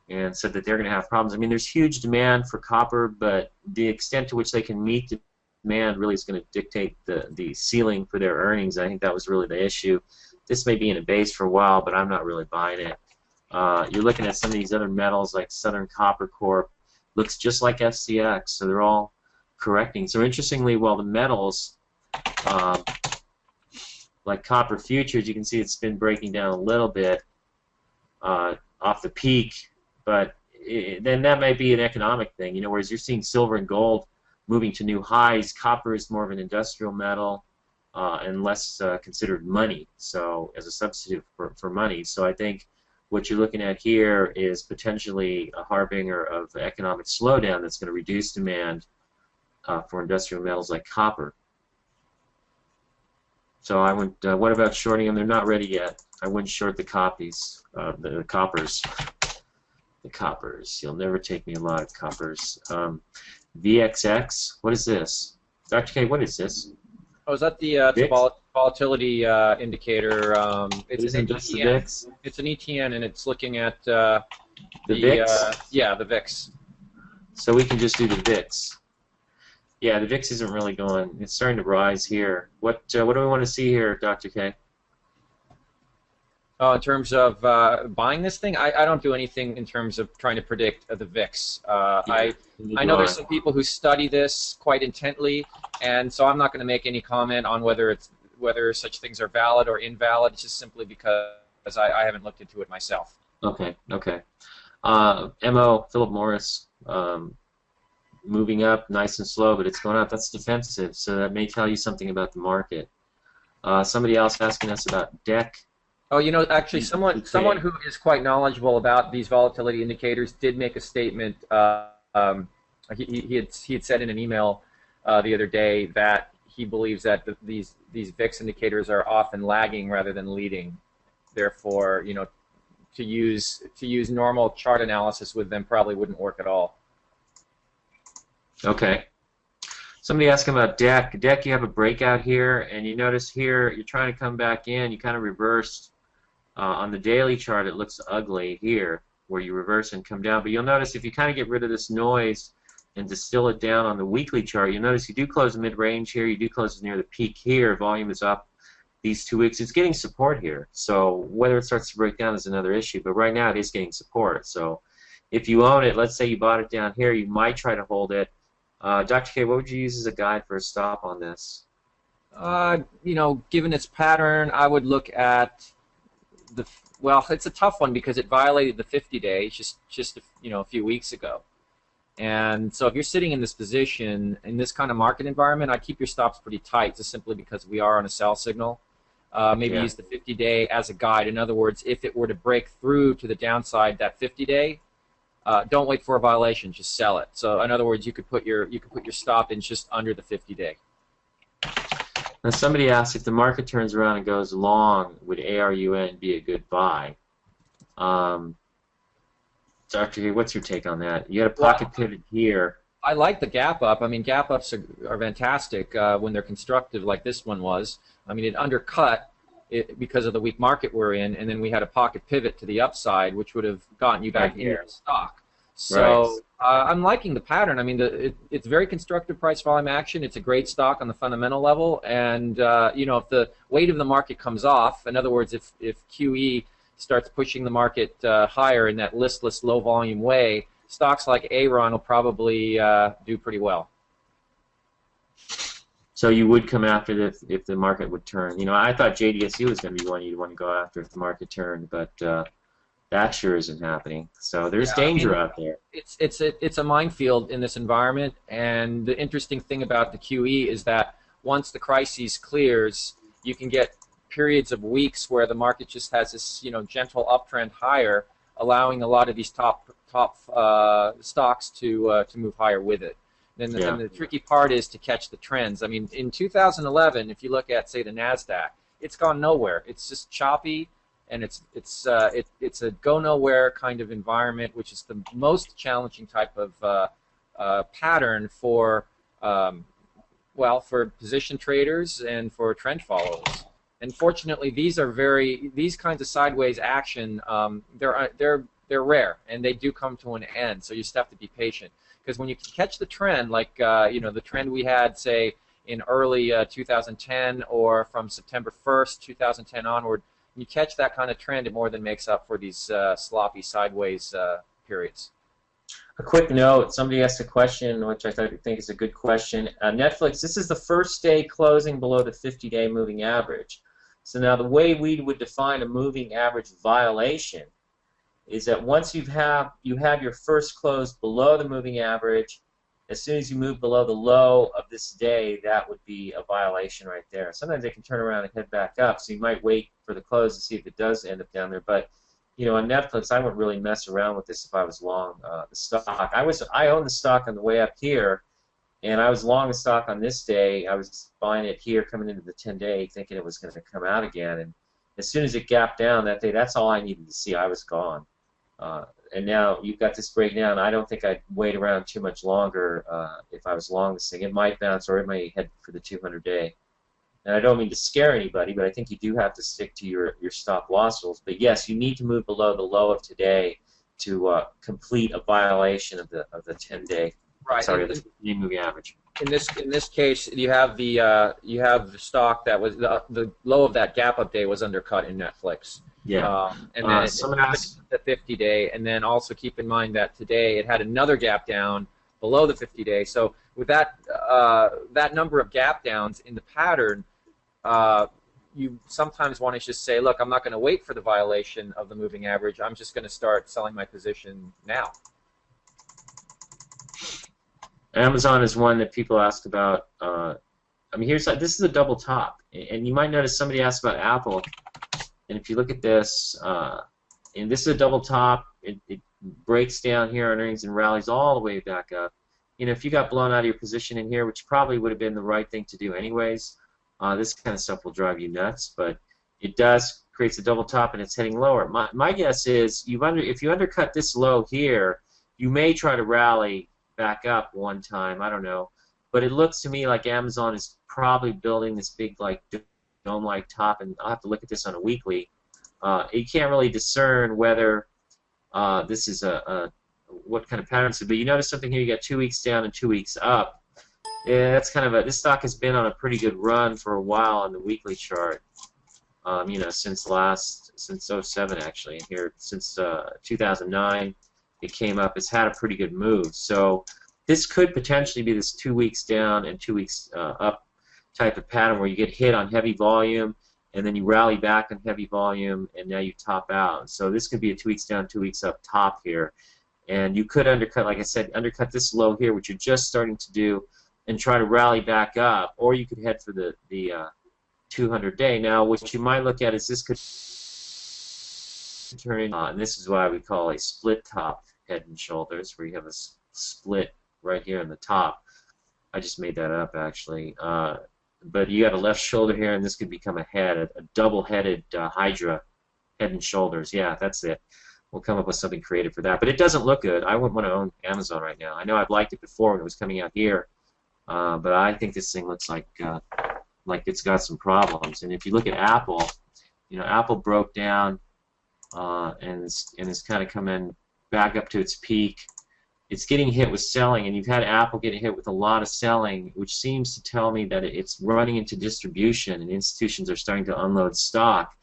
A: and said that they're going to have problems. I mean, there's huge demand for copper, but the extent to which they can meet the demand really is going to dictate the ceiling for their earnings. I think that was really the issue. This may be in a base for a while, but I'm not really buying it. You're looking at some of these other metals like Southern Copper Corp. Looks just like FCX, so they're all correcting. So interestingly, while the metals, like copper futures, you can see it's been breaking down a little bit off the peak, but then that might be an economic thing, you know, whereas you're seeing silver and gold moving to new highs. Copper is more of an industrial metal and less considered money, so as a substitute for money. So I think what you're looking at here is potentially a harbinger of economic slowdown that's going to reduce demand for industrial metals like copper. So I wouldn't. What about shorting them? They're not ready yet. I wouldn't short the coppers. The coppers. The coppers. You'll never take me a lot of coppers. VXX. What is this? Dr. K, what is this?
B: Oh, is that the volatility indicator? It's an ETN. It's an ETN, and it's looking at the
A: VIX.
B: Yeah, the VIX.
A: So we can just do the VIX. Yeah, the VIX isn't really going. It's starting to rise here. What do we want to see here, Dr. K?
B: In terms of buying this thing, I don't do anything in terms of trying to predict the VIX. I know there's some people who study this quite intently, and so I'm not going to make any comment on whether such things are valid or invalid. It's just simply because I haven't looked into it myself.
A: Okay. Okay. MO Philip Morris. Moving up nice and slow, but it's going up. That's defensive, so that may tell you something about the market. Somebody else asking us about DEC.
B: Oh, you know, actually, someone who is quite knowledgeable about these volatility indicators did make a statement. He had said in an email the other day that he believes that these VIX indicators are often lagging rather than leading. Therefore, you know, to use normal chart analysis with them probably wouldn't work at all.
A: Okay. Somebody asking about DEC. DEC, you have a breakout here, and you notice here you're trying to come back in. You kind of reversed. On the daily chart, it looks ugly here, where you reverse and come down. But you'll notice if you kind of get rid of this noise and distill it down on the weekly chart, you'll notice you do close mid-range here. You do close near the peak here. Volume is up these 2 weeks. It's getting support here. So whether it starts to break down is another issue. But right now, it is getting support. So if you own it, let's say you bought it down here, you might try to hold it. Dr. K, what would you use as a guide for a stop on this?
B: You know, given its pattern, I would look at well, it's a tough one because it violated the 50-day just a few weeks ago. And so if you're sitting in this position, in this kind of market environment, I keep your stops pretty tight just simply because we are on a sell signal. Maybe use the 50-day as a guide. In other words, if it were to break through to the downside that 50-day, don't wait for a violation, just sell it. So in other words, you could put your stop in just under the 50-day.
A: Now somebody asked if the market turns around and goes long, would ARUN be a good buy? Dr. K, what's your take on that? You had a pocket pivot here.
B: I like the gap up. I mean, gap ups are fantastic when they're constructive like this one was. I mean, it undercut it because of the weak market we're in, and then we had a pocket pivot to the upside, which would have gotten you back into the stock. So I'm liking the pattern. I mean, it's very constructive price volume action. It's a great stock on the fundamental level, and you know, if the weight of the market comes off, in other words, if QE starts pushing the market higher in that listless, low volume way, stocks like ARUN will probably do pretty well.
A: So you would come after if the market would turn. You know, I thought JDSU was going to be one you'd want to go after if the market turned, but that sure isn't happening. So there's danger out there.
B: It's a minefield in this environment, and the interesting thing about the QE is that once the crisis clears, you can get periods of weeks where the market just has this, you know, gentle uptrend higher, allowing a lot of these top stocks to move higher with it. And the tricky part is to catch the trends. I mean, in 2011, if you look at, say, the NASDAQ, it's gone nowhere. It's just choppy, and it's a go nowhere kind of environment, which is the most challenging type of pattern for for position traders and for trend followers. And fortunately, these kinds of sideways action, they're rare, and they do come to an end. So you just have to be patient, because when you catch the trend, like you know, the trend we had, say, in early 2010 or from September 1st, 2010 onward, you catch that kind of trend, it more than makes up for these sloppy sideways periods.
A: A quick note, somebody asked a question, which I think is a good question. Netflix, this is the first day closing below the 50-day moving average. So now the way we would define a moving average violation is that once you have your first close below the moving average, as soon as you move below the low of this day, that would be a violation right there. Sometimes they can turn around and head back up, so you might wait for the close to see if it does end up down there. But you know, on Netflix, I wouldn't really mess around with this if I was long the stock. I owned the stock on the way up here, and I was long the stock on this day. I was buying it here, coming into the 10-day, thinking it was going to come out again. And as soon as it gapped down that day, that's all I needed to see. I was gone. And now you've got this breakdown. I don't think I'd wait around too much longer if I was long this thing. It might bounce or it might head for the 200-day. And I don't mean to scare anybody, but I think you do have to stick to your stop-loss rules. But yes, you need to move below the low of today to complete a violation of the 10-day.
B: Right.
A: Sorry, the moving average.
B: In this case, you have the stock that was the low of that gap up day was undercut in Netflix.
A: Yeah.
B: And then
A: someone asked
B: the 50-day, and then also keep in mind that today it had another gap down below the 50-day. So with that that number of gap downs in the pattern, you sometimes want to just say, look, I'm not going to wait for the violation of the moving average. I'm just going to start selling my position now.
A: Amazon is one that people ask about. I mean, this is a double top, and you might notice somebody asked about Apple. And if you look at this, and this is a double top, it breaks down here on earnings and rallies all the way back up. You know, if you got blown out of your position in here, which probably would have been the right thing to do anyways, this kind of stuff will drive you nuts. But it creates a double top, and it's heading lower. My guess is if you undercut this low here, you may try to rally back up one time. I don't know, but it looks to me like Amazon is probably building this big like dome-like top, and I'll have to look at this on a weekly. You can't really discern whether this is what kind of pattern. But you notice something here. You got 2 weeks down and 2 weeks up. Yeah, that's kind of this stock has been on a pretty good run for a while on the weekly chart. You know, since '07 actually. Here since 2009, it came up. It's had a pretty good move. So this could potentially be this 2 weeks down and 2 weeks up type of pattern where you get hit on heavy volume and then you rally back on heavy volume and now you top out. So this could be a 2 weeks down, 2 weeks up top here. And you could undercut, like I said, undercut this low here, which you're just starting to do, and try to rally back up, or you could head for the 200-day. Now, what you might look at is this could turn in, and this is what I would call a split top head and shoulders, where you have a split right here on the top. I just made that up, actually. But you got a left shoulder here, and this could become a head, a double-headed Hydra head and shoulders. Yeah, that's it. We'll come up with something creative for that. But it doesn't look good. I wouldn't want to own Amazon right now. I know I've liked it before when it was coming out here, but I think this thing looks like it's got some problems. And if you look at Apple, you know, Apple broke down and it's kind of coming back up to its peak. It's getting hit with selling, and you've had Apple getting hit with a lot of selling, which seems to tell me that it's running into distribution and institutions are starting to unload stock.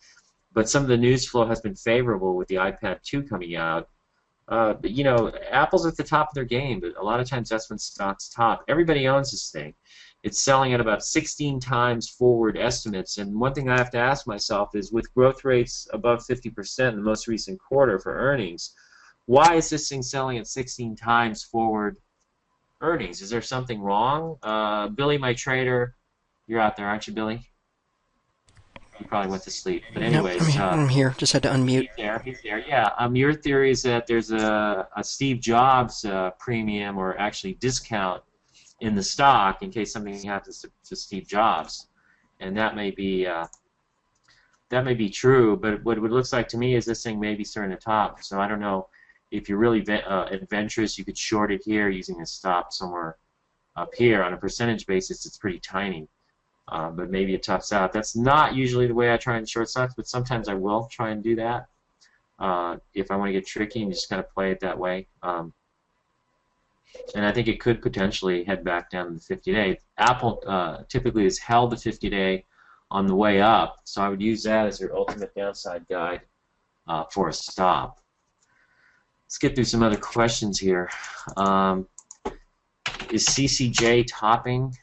A: But some of the news flow has been favorable with the iPad 2 coming out. But, you know, Apple's at the top of their game, but a lot of times that's when stocks top. Everybody owns this thing. It's selling at about 16 times forward estimates. And one thing I have to ask myself is, with growth rates above 50% in the most recent quarter for earnings, why is this thing selling at 16 times forward earnings? Is there something wrong? Billy, my trader, you're out there, aren't you, Billy? You probably went to sleep. But anyways,
C: yep, I'm here. Just had to unmute.
A: He's there. Yeah. Your theory is that there's a Steve Jobs premium or actually discount in the stock in case something happens to Steve Jobs, and that may be true. But what it looks like to me is this thing may be starting to top. So I don't know. If you're really adventurous, you could short it here using a stop somewhere up here. On a percentage basis, it's pretty tiny, but maybe it tops out. That's not usually the way I try and short stocks, but sometimes I will try and do that if I want to get tricky and just kind of play it that way. And I think it could potentially head back down to the 50-day. Apple typically has held the 50-day on the way up. So I would use that as your ultimate downside guide for a stop. Let's get through some other questions here. Is CCJ topping?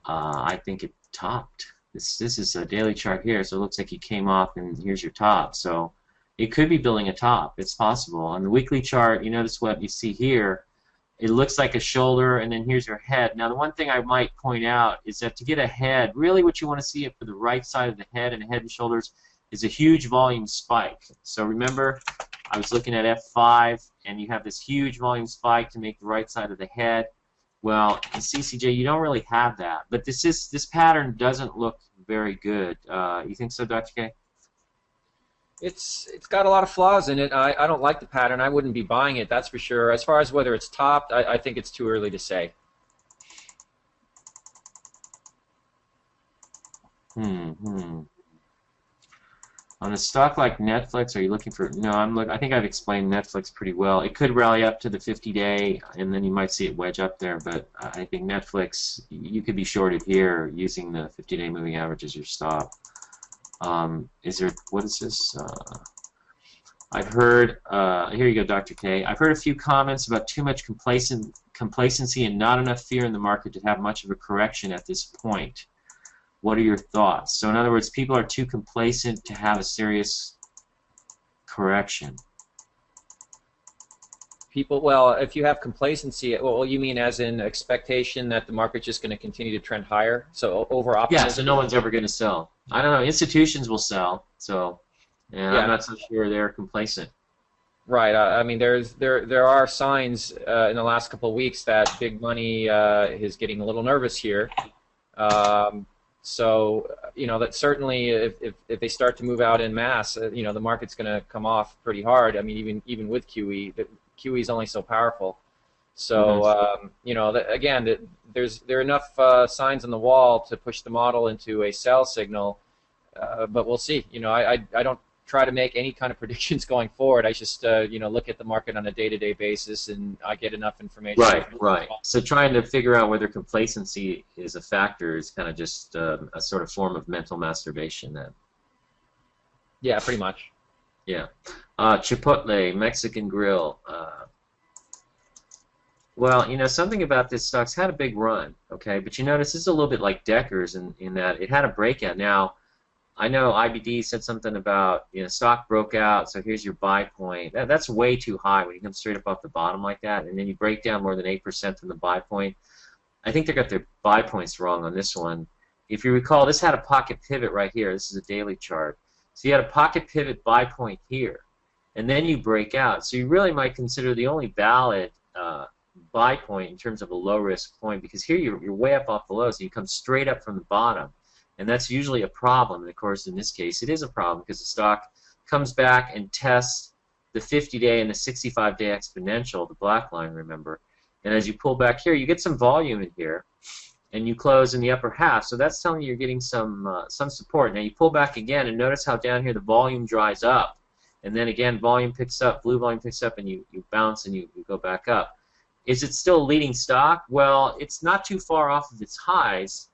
A: I think it topped. This is a daily chart here, so it looks like you came off, and here's your top. So it could be building a top. It's possible. On the weekly chart, you notice what you see here. It looks like a shoulder, and then here's your head. Now, the one thing I might point out is that to get a head, really what you want to see it for the right side of the head and head and shoulders is a huge volume spike. So remember, I was looking at F5, and you have this huge volume spike to make the right side of the head. Well, in CCJ, you don't really have that. But this pattern doesn't look very good. You think so, Dr. K?
B: It's got a lot of flaws in it. I don't like the pattern. I wouldn't be buying it, that's for sure. As far as whether it's topped, I think it's too early to say.
A: On a stock like Netflix, are you looking for? No, I think I've explained Netflix pretty well. It could rally up to the 50-day, and then you might see it wedge up there. But I think Netflix, you could be shorted here using the 50-day moving average as your stop. What is this? I've heard. Here you go, Dr. K. I've heard a few comments about too much complacency and not enough fear in the market to have much of a correction at this point. What are your thoughts? So in other words, people are too complacent to have a serious correction.
B: Well, if you have complacency, well, you mean as in expectation that the market's just going to continue to trend higher? So over optimism?
A: Yeah, so no one's ever going to sell. I don't know. Institutions will sell, so yeah. I'm not so sure they're complacent.
B: Right. I mean, there are signs in the last couple of weeks that big money is getting a little nervous here. So, that certainly if they start to move out en masse, the market's going to come off pretty hard. I mean, even with QE, QE is only so powerful. So, again, there are enough signs on the wall to push the model into a sell signal, but we'll see. I don't try to make any kind of predictions going forward. I just look at the market on a day-to-day basis, and I get enough information.
A: Right. So trying to figure out whether complacency is a factor is kind of just a sort of form of mental masturbation then.
B: Yeah, pretty much.
A: Yeah. Chipotle, Mexican Grill. Well, something about this stock's had a big run, okay? But you notice this is a little bit like Decker's in that it had a breakout. Now, I know IBD said something about, stock broke out, so here's your buy point. That's way too high when you come straight up off the bottom like that, and then you break down more than 8% from the buy point. I think they got their buy points wrong on this one. If you recall, this had a pocket pivot right here. This is a daily chart. So you had a pocket pivot buy point here, and then you break out. So you really might consider the only valid buy point in terms of a low-risk point, because here you're way up off the low, so you come straight up from the bottom. And that's usually a problem. And of course, in this case, it is a problem because the stock comes back and tests the 50-day and the 65-day exponential, the black line, remember. And as you pull back here, you get some volume in here, and you close in the upper half. So that's telling you you're getting some support. Now you pull back again, and notice how down here the volume dries up. And then again, volume picks up, blue volume picks up, and you bounce and you go back up. Is it still a leading stock? Well, it's not too far off of its highs,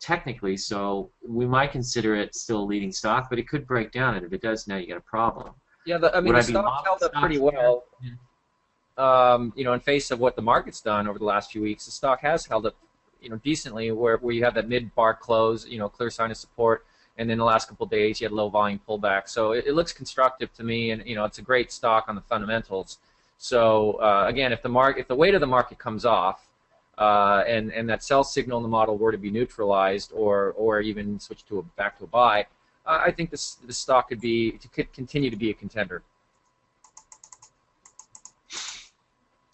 A: technically, so we might consider it still a leading stock, but it could break down, and if it does, now you got a problem.
B: Yeah, the stock held up pretty well. In face of what the market's done over the last few weeks, the stock has held up, decently. Where you have that mid-bar close, clear sign of support, and then the last couple of days you had low volume pullback. So it looks constructive to me, and it's a great stock on the fundamentals. So again, if the weight of the market comes off, and that sell signal in the model were to be neutralized or even switch back to a buy, I think this stock could continue to be a contender.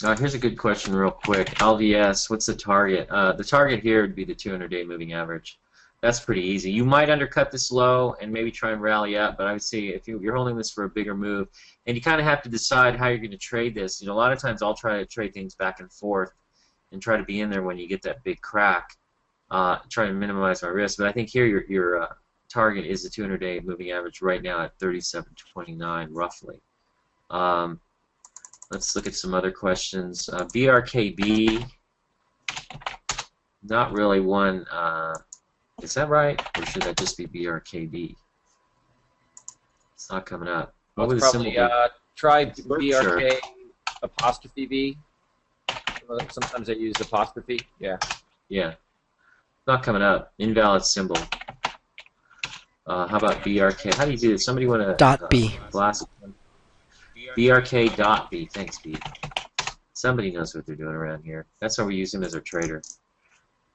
A: Here's a good question real quick. LVS, what's the target? The target here would be the 200-day moving average. That's pretty easy. You might undercut this low and maybe try and rally up, but I would say if you're holding this for a bigger move, and you kind of have to decide how you're going to trade this. A lot of times I'll try to trade things back and forth and try to be in there when you get that big crack, try to minimize my risk. But I think here your target is the 200-day moving average right now at 37.29 roughly. Let's look at some other questions. BRKB, not really one Is that right? Or should that just be BRKB? It's not coming up.
B: Well,
A: What would
B: it's
A: the symbol
B: probably
A: be?
B: try
A: Berkshire.
B: BRK apostrophe B. Sometimes they use apostrophe. Yeah.
A: Yeah. Not coming up. Invalid symbol. How about BRK? How do you do it? Somebody want to
C: Dot B.
A: glass? BRK dot B. Thanks, Pete. Somebody knows what they're doing around here. That's how we use him as our trader.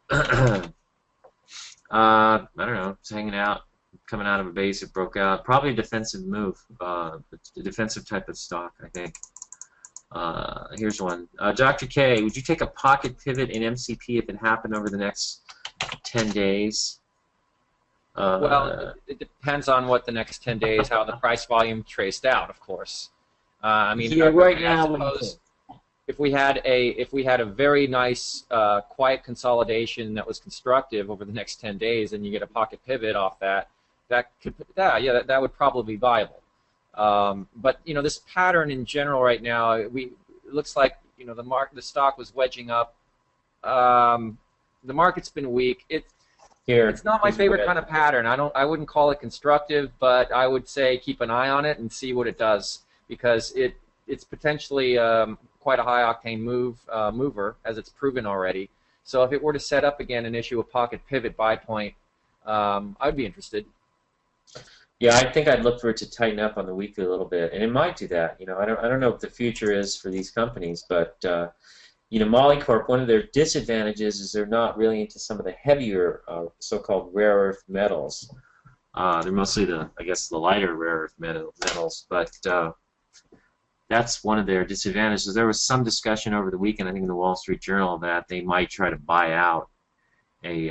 A: I don't know. It's hanging out, coming out of a base. It broke out. Probably a defensive move. A defensive type of stock, I think. Here's one. Dr. K, would you take a pocket pivot in MCP if it happened over the next 10 days?
B: Well, it depends on what the next 10 days, how the price volume traced out, of course. I mean,
A: yeah, right
B: I
A: now,
B: suppose if we had a very nice quiet consolidation that was constructive over the next 10 days, and you get a pocket pivot off that, that would probably be viable. But you know, this pattern in general right now, it looks like, you know, the stock was wedging up. The market's been weak. It's not my favorite kind of pattern. I wouldn't call it constructive, but I would say keep an eye on it and see what it does, because it's potentially quite a high octane mover, as it's proven already. So if it were to set up again and issue a pocket pivot buy point, I'd be interested.
A: Yeah, I think I'd look for it to tighten up on the weekly a little bit, and it might do that. You know, I don't know what the future is for these companies, but you know, Molycorp, one of their disadvantages is they're not really into some of the heavier so-called rare earth metals. They're mostly I guess the lighter rare earth metals, but that's one of their disadvantages. There was some discussion over the weekend, I think in the Wall Street Journal, that they might try to buy out a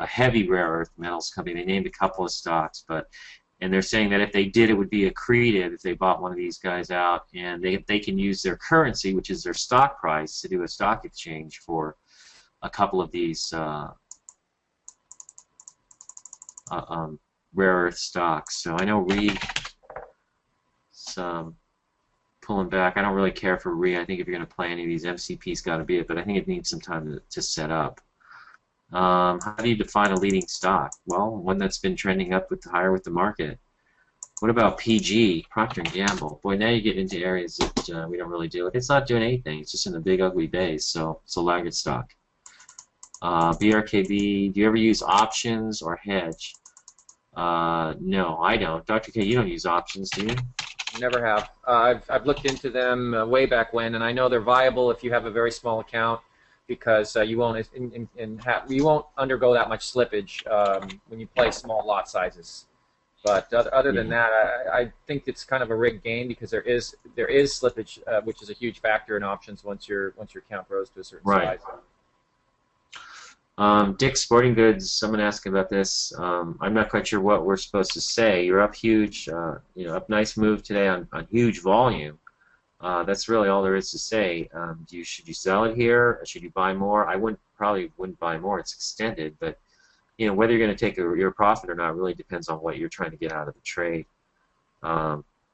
A: heavy rare earth metals company. They named a couple of stocks, and they're saying that if they did, it would be accretive if they bought one of these guys out, and they can use their currency, which is their stock price, to do a stock exchange for a couple of these rare earth stocks. So I know REI's pulling back. I don't really care for RE. I think if you're going to play any of these, MCP's got to be it, but I think it needs some time to set up. How do you define a leading stock? Well, one that's been trending up higher with the market. What about PG, Procter & Gamble? Boy, now you get into areas that we don't really deal with. It's not doing anything. It's just in a big, ugly base, so it's a laggard stock. BRKB, do you ever use options or hedge? No, I don't. Dr. K, you don't use options, do you?
B: Never have. I've looked into them way back when, and I know they're viable if you have a very small account, because you won't undergo that much slippage when you play small lot sizes. But other than that, I think it's kind of a rigged game, because there is slippage, which is a huge factor in options once your account grows to a certain size.
A: Dick's Sporting Goods, someone asking about this. I'm not quite sure what we're supposed to say. You're up huge, you know, up nice move today on huge volume. That's really all there is to say. Should you sell it here? Or should you buy more? I probably wouldn't buy more. It's extended, but you know, whether you're going to take your profit or not really depends on what you're trying to get out of the trade.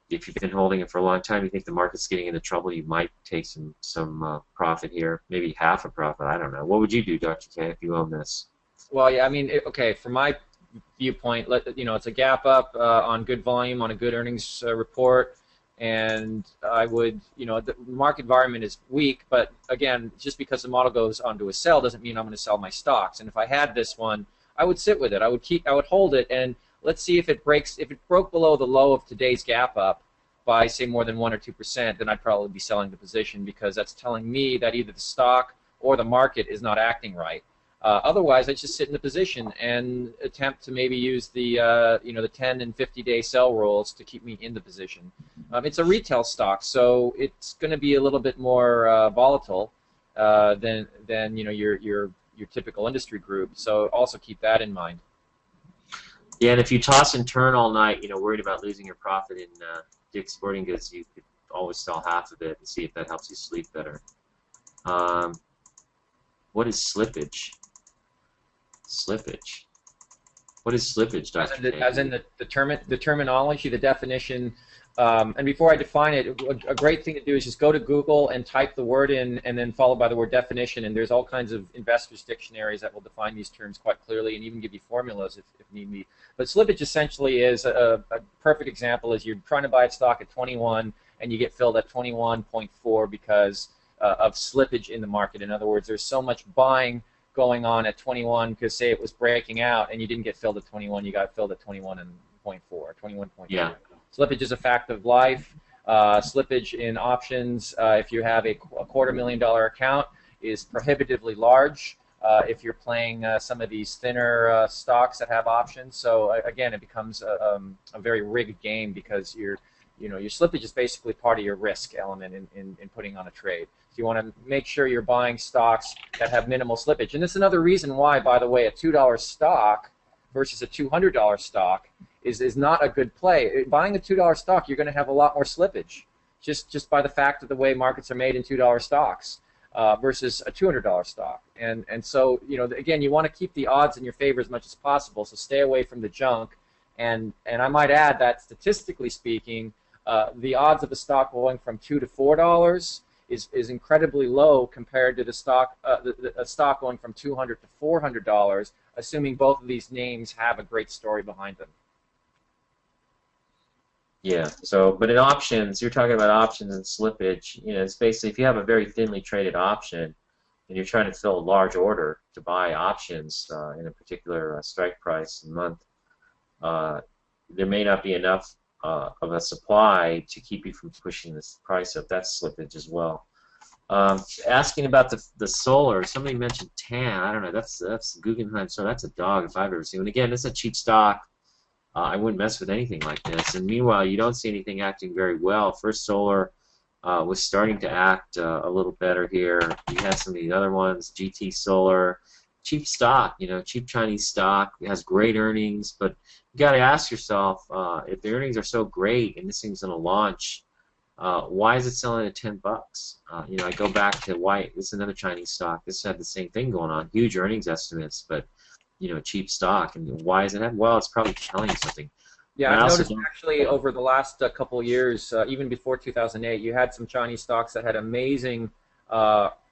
A: If you've been holding it for a long time, you think the market's getting into trouble, you might take some profit here, maybe half a profit. I don't know. What would you do, Dr. K, if you own this?
B: Well, yeah, I mean, okay, from my viewpoint, it's a gap up on good volume on a good earnings report. And I would, the market environment is weak, but again, just because the model goes onto a sell doesn't mean I'm going to sell my stocks. And if I had this one, I would sit with it. I would hold it, and let's see if it breaks. If it broke below the low of today's gap up by say more than 1 or 2%, then I'd probably be selling the position, because that's telling me that either the stock or the market is not acting right. Otherwise, I just sit in the position and attempt to maybe use the the 10 and 50-day sell rules to keep me in the position. It's a retail stock, so it's going to be a little bit more volatile than your typical industry group. So also keep that in mind.
A: Yeah, and if you toss and turn all night, worried about losing your profit in Dick's Sporting Goods, you could always sell half of it and see if that helps you sleep better. What is slippage? Slippage. What is slippage, Dr.
B: As in the terminology, the definition And before I define it, a great thing to do is just go to Google and type the word in, and then followed by the word definition. And there's all kinds of investors' dictionaries that will define these terms quite clearly and even give you formulas if need be. But slippage essentially is a perfect example. Is you're trying to buy a stock at 21 and you get filled at 21.4 because of slippage in the market. In other words, there's so much buying going on at 21 because, say, it was breaking out and you didn't get filled at 21, you got filled at 21.4, 21.4.
A: Yeah.
B: Slippage is a fact of life. Slippage in options, if you have a $250,000 account, is prohibitively large if you're playing some of these thinner stocks that have options. So again, it becomes a very rigged game because your slippage is basically part of your risk element in putting on a trade. So you want to make sure you're buying stocks that have minimal slippage. And this is another reason why, by the way, a $2 stock versus a $200 stock is not a good play. Buying a $2 stock, you're going to have a lot more slippage, just by the fact of the way markets are made in $2 stocks versus a $200 stock. And so, again, you want to keep the odds in your favor as much as possible. So stay away from the junk. And I might add that statistically speaking, the odds of a stock going from $2 to $4 is incredibly low compared to the stock a stock going from $200 to $400, assuming both of these names have a great story behind them.
A: Yeah. So, but in options, you're talking about options and slippage. It's basically if you have a very thinly traded option and you're trying to fill a large order to buy options in a particular strike price and month, there may not be enough of a supply to keep you from pushing this price up. That's slippage as well. Asking about the solar, somebody mentioned TAN. I don't know. That's Guggenheim. So that's a dog if I've ever seen one. Again, it's a cheap stock. I wouldn't mess with anything like this. And meanwhile, you don't see anything acting very well. First Solar was starting to act a little better here. You had some of the other ones, GT Solar, cheap stock, cheap Chinese stock. It has great earnings, but you got to ask yourself, if the earnings are so great and this thing's going to launch, why is it selling at $10? I go back to why this is another Chinese stock. This had the same thing going on, huge earnings estimates, but cheap stock. And why is it that? Well, it's probably telling you something.
B: Yeah, I've noticed actually over the last couple of years, even before 2008, you had some Chinese stocks that had amazing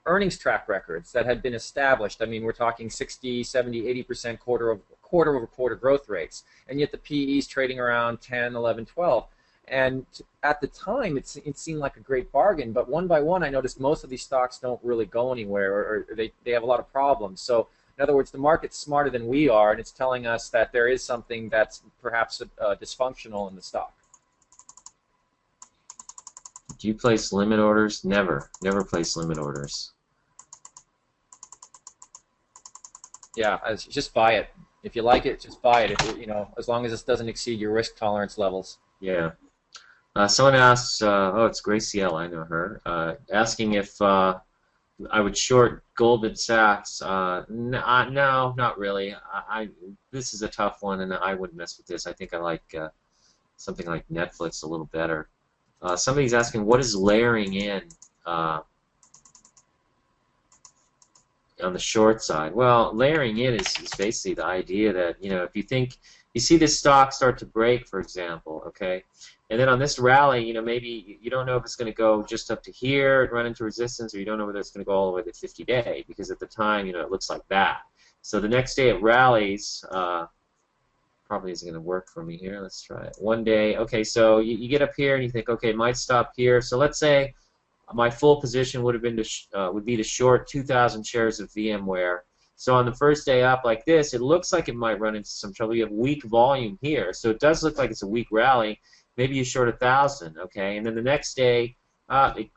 B: earnings track records that had been established. I mean, we're talking 60, 70, 80% quarter-over-quarter growth rates, and yet the PE is trading around 10, 11, 12. And at the time, it seemed like a great bargain, but one by one, I noticed most of these stocks don't really go anywhere, or they have a lot of problems. So, in other words, the market's smarter than we are, and it's telling us that there is something that's perhaps dysfunctional in the stock.
A: Do you place limit orders? Never place limit orders.
B: Yeah, just buy it. If you like it, just buy it. As long as this doesn't exceed your risk tolerance levels.
A: Yeah. Someone asks, it's Gracie L, I know her, asking if I would short Goldman Sachs. No, not really. This is a tough one, and I wouldn't mess with this. I think I like something like Netflix a little better. Somebody's asking, what is layering in on the short side? Well, layering in is basically the idea that, if you think you see this stock start to break, for example, okay, and then on this rally, maybe you don't know if it's going to go just up to here and run into resistance, or you don't know whether it's going to go all the way to 50-day, because at the time, it looks like that. So the next day it rallies. Probably isn't going to work for me here. Let's try it. One day, okay, so you get up here and you think, okay, it might stop here. So let's say my full position would have been would be to short 2,000 shares of VMware. So on the first day up like this, it looks like it might run into some trouble. You have weak volume here, so it does look like it's a weak rally. Maybe you short 1,000, okay, and then the next day,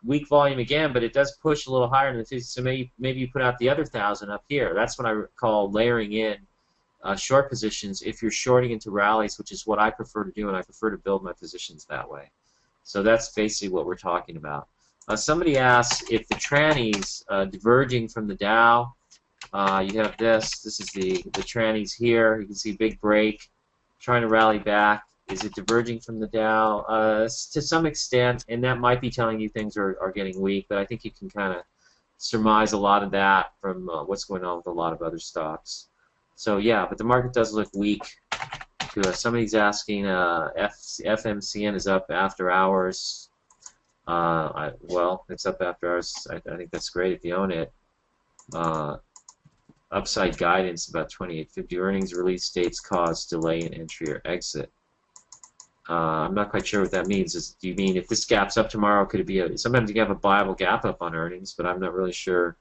A: weak volume again, but it does push a little higher in the 50. So maybe you put out the other 1,000 up here. That's what I call layering in short positions if you're shorting into rallies, which is what I prefer to do, and I prefer to build my positions that way. So that's basically what we're talking about. Somebody asks if the trannies diverging from the Dow. You have this. This is the trannies here. You can see big break, trying to rally back. Is it diverging from the Dow? To some extent, and that might be telling you things are getting weak, but I think you can kind of surmise a lot of that from what's going on with a lot of other stocks. So yeah, but the market does look weak Somebody's asking, FMCN is up after hours. Well, it's up after hours. I think that's great if you own it. Upside guidance about 28.50. Earnings release dates cause delay in entry or exit. I'm not quite sure what that means. Do you mean if this gap's up tomorrow, could it be sometimes you have a viable gap up on earnings, but I'm not really sure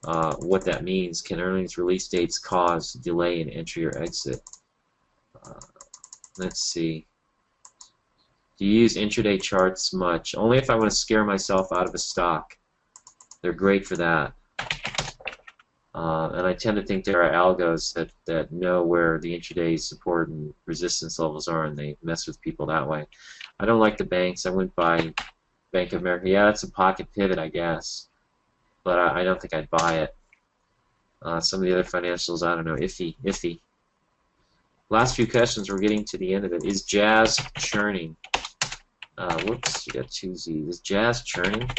A: what that means. Can earnings release dates cause delay in entry or exit? Let's see. Do you use intraday charts much? Only if I want to scare myself out of a stock. They're great for that. And I tend to think there are algos that know where the intraday support and resistance levels are, and they mess with people that way. I don't like the banks. I wouldn't buy Bank of America. Yeah, that's a pocket pivot, I guess. But I don't think I'd buy it. Some of the other financials, I don't know, iffy. Last few questions, we're getting to the end of it. Is Jazz churning? Whoops, you got two Z's. Is Jazz churning?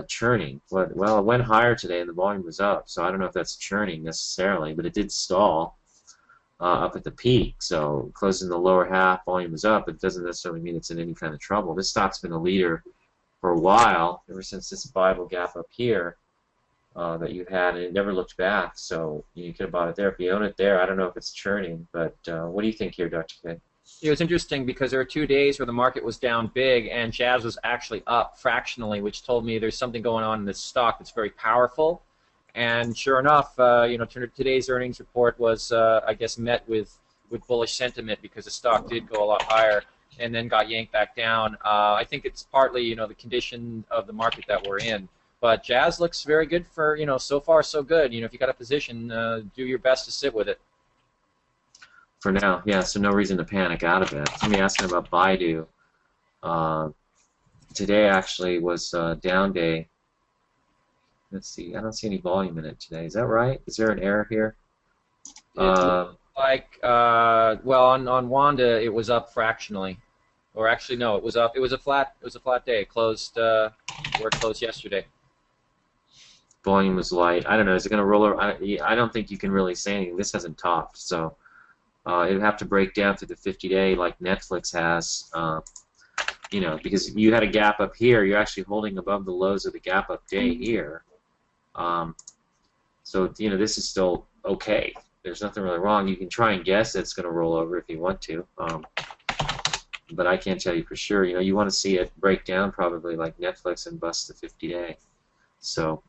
A: Churning. Well, it went higher today and the volume was up, so I don't know if that's churning necessarily, but it did stall up at the peak. So closing the lower half, volume was up, but it doesn't necessarily mean it's in any kind of trouble. This stock's been a leader for a while, ever since this Bible gap up here that you had, and it never looked back. So you could have bought it there. If you own it there, I don't know if it's churning, but what do you think here, Dr. K?
B: It was interesting because there were 2 days where the market was down big and Jazz was actually up fractionally, which told me there's something going on in this stock that's very powerful. And sure enough, today's earnings report was, I guess, met with bullish sentiment because the stock did go a lot higher and then got yanked back down. I think it's partly, the condition of the market that we're in. But Jazz looks very good for, so far so good. If you got a position, do your best to sit with it.
A: For now, yeah, so no reason to panic out of it. Somebody asking about Baidu. Today actually was a down day. Let's see, I don't see any volume in it today. Is that right? Is there an error here?
B: Well, on Wanda it was up fractionally, or actually no, it was up. It was a flat day. It closed where it closed yesterday.
A: Volume was light. I don't know. Is it going to roll over? I don't think you can really say anything. This hasn't topped, so. It would have to break down through the 50-day like Netflix has, because you had a gap up here. You're actually holding above the lows of the gap up day here. So, this is still okay. There's nothing really wrong. You can try and guess it's going to roll over if you want to, but I can't tell you for sure. You want to see it break down probably like Netflix and bust the 50-day. So,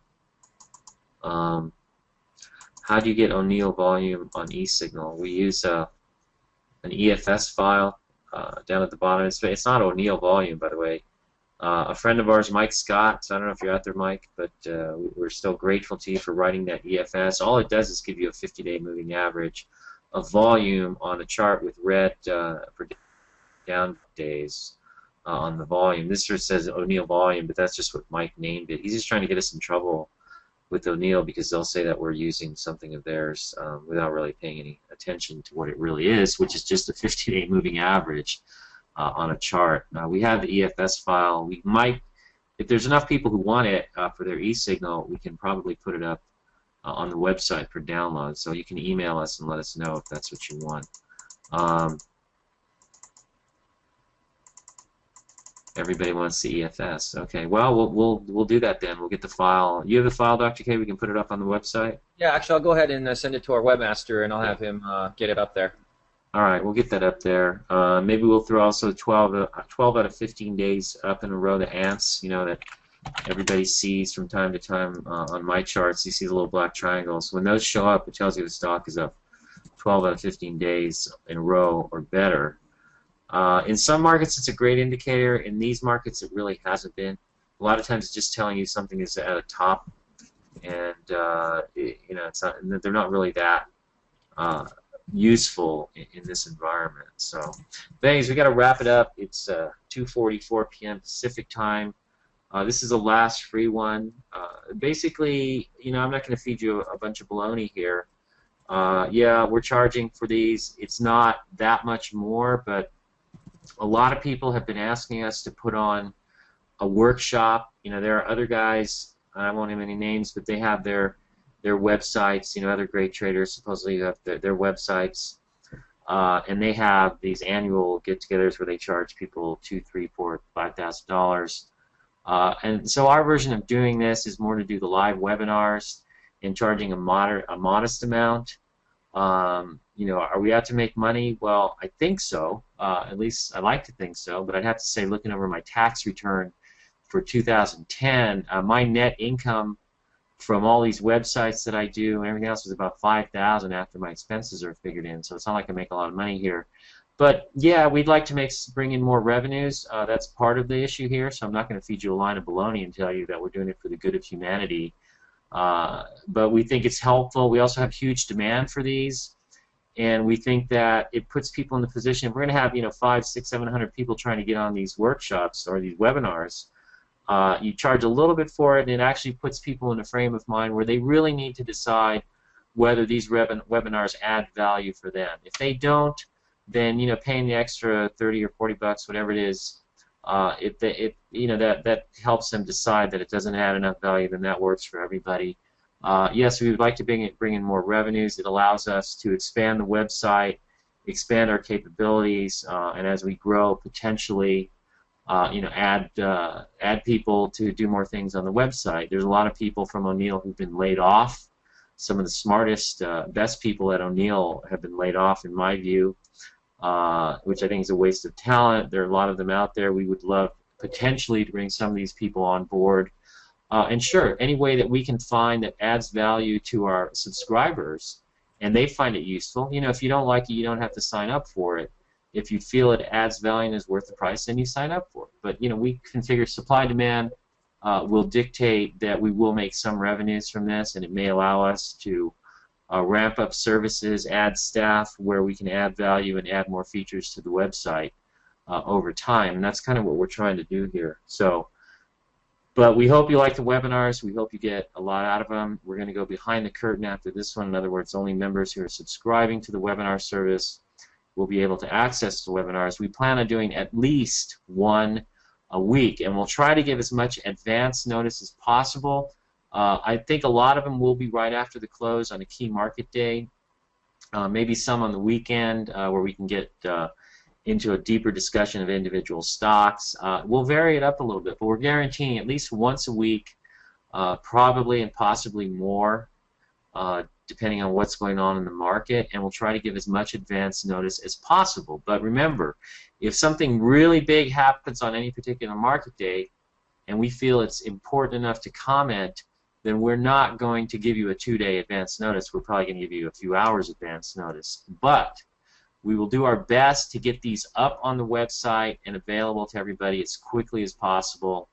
A: how do you get O'Neill volume on eSignal? We use an EFS file down at the bottom. It's not O'Neill volume, by the way. A friend of ours, Mike Scott, so I don't know if you're out there, Mike, but we're still grateful to you for writing that EFS. All it does is give you a 50-day moving average of volume on a chart with red for down days on the volume. This sort of says O'Neill volume, but that's just what Mike named it. He's just trying to get us in trouble with O'Neill because they'll say that we're using something of theirs without really paying any attention to what it really is, which is just a 50-day moving average on a chart. We have the EFS file. We might, if there's enough people who want it for their eSignal, we can probably put it up on the website for download. So you can email us and let us know if that's what you want. Everybody wants the EFS. Okay, well, we'll do that then. We'll get the file. You have the file, Dr. K? We can put it up on the website?
B: Yeah, actually, I'll go ahead and send it to our webmaster, and I'll have him get it up there.
A: All right, we'll get that up there. Maybe we'll throw also 12 out of 15 days up in a row, the ants, that everybody sees from time to time on my charts. You see the little black triangles. When those show up, it tells you the stock is up 12 out of 15 days in a row or better. In some markets, it's a great indicator. In these markets, it really hasn't been. A lot of times, it's just telling you something is at a top, and it's not. They're not really that useful in this environment. So, thanks. We got to wrap it up. It's 2:44 p.m. Pacific time. This is the last free one. Basically, I'm not going to feed you a bunch of baloney here. Yeah, we're charging for these. It's not that much more, but a lot of people have been asking us to put on a workshop. There are other guys, I won't name any names, but they have their websites. Other great traders supposedly have their websites, and they have these annual get-togethers where they charge people $2,000, $3,000, $4,000, $5,000. And so our version of doing this is more to do the live webinars and charging a modest amount. You know, are we out to make money? Well, I think so. At least I like to think so. But I'd have to say, looking over my tax return for 2010, my net income from all these websites that I do and everything else was about $5,000 after my expenses are figured in. So it's not like I make a lot of money here. But yeah, we'd like to bring in more revenues. That's part of the issue here. So I'm not going to feed you a line of baloney and tell you that we're doing it for the good of humanity. But we think it's helpful. We also have huge demand for these, and we think that it puts people in the position. If we're going to have 500, 600, 700 people trying to get on these workshops or these webinars, you charge a little bit for it, and it actually puts people in a frame of mind where they really need to decide whether these webinars add value for them. If they don't, then paying the extra 30 or 40 bucks, whatever it is, that helps them decide that it doesn't add enough value. Then that works for everybody. Yes, we would like to bring in more revenues. It allows us to expand the website, expand our capabilities, and as we grow, potentially, add people to do more things on the website. There's a lot of people from O'Neill who've been laid off. Some of the smartest, best people at O'Neill have been laid off, in my view. Which I think is a waste of talent. There are a lot of them out there. We would love potentially to bring some of these people on board. And sure, any way that we can find that adds value to our subscribers and they find it useful. If you don't like it, you don't have to sign up for it. If you feel it adds value and is worth the price, then you sign up for it. But we configure supply demand will dictate that we will make some revenues from this, and it may allow us to ramp up services, add staff where we can add value and add more features to the website over time. And that's kind of what we're trying to do here. But we hope you like the webinars. We hope you get a lot out of them. We're going to go behind the curtain after this one. In other words, only members who are subscribing to the webinar service will be able to access the webinars. We plan on doing at least one a week, and we'll try to give as much advance notice as possible. I think a lot of them will be right after the close on a key market day, maybe some on the weekend where we can get into a deeper discussion of individual stocks. We'll vary it up a little bit, but we're guaranteeing at least once a week, probably and possibly more, depending on what's going on in the market, and we'll try to give as much advance notice as possible. But remember, if something really big happens on any particular market day and we feel it's important enough to comment, then we're not going to give you a 2-day advance notice. We're probably going to give you a few hours advance notice. But we will do our best to get these up on the website and available to everybody as quickly as possible.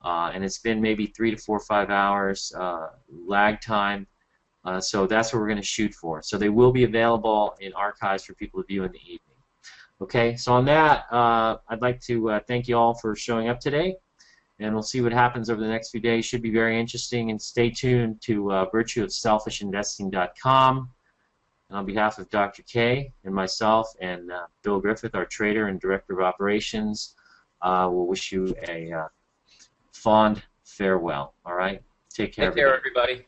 A: And it's been maybe 3 to 4 or 5 hours lag time. So that's what we're going to shoot for. So they will be available in archives for people to view in the evening. Okay, so on that, I'd like to thank you all for showing up today. And we'll see what happens over the next few days. Should be very interesting. And stay tuned to virtueofselfishinvesting.com. And on behalf of Dr. K and myself and Bill Griffith, our trader and director of operations, we'll wish you a fond farewell. All right? Take care,
B: everybody.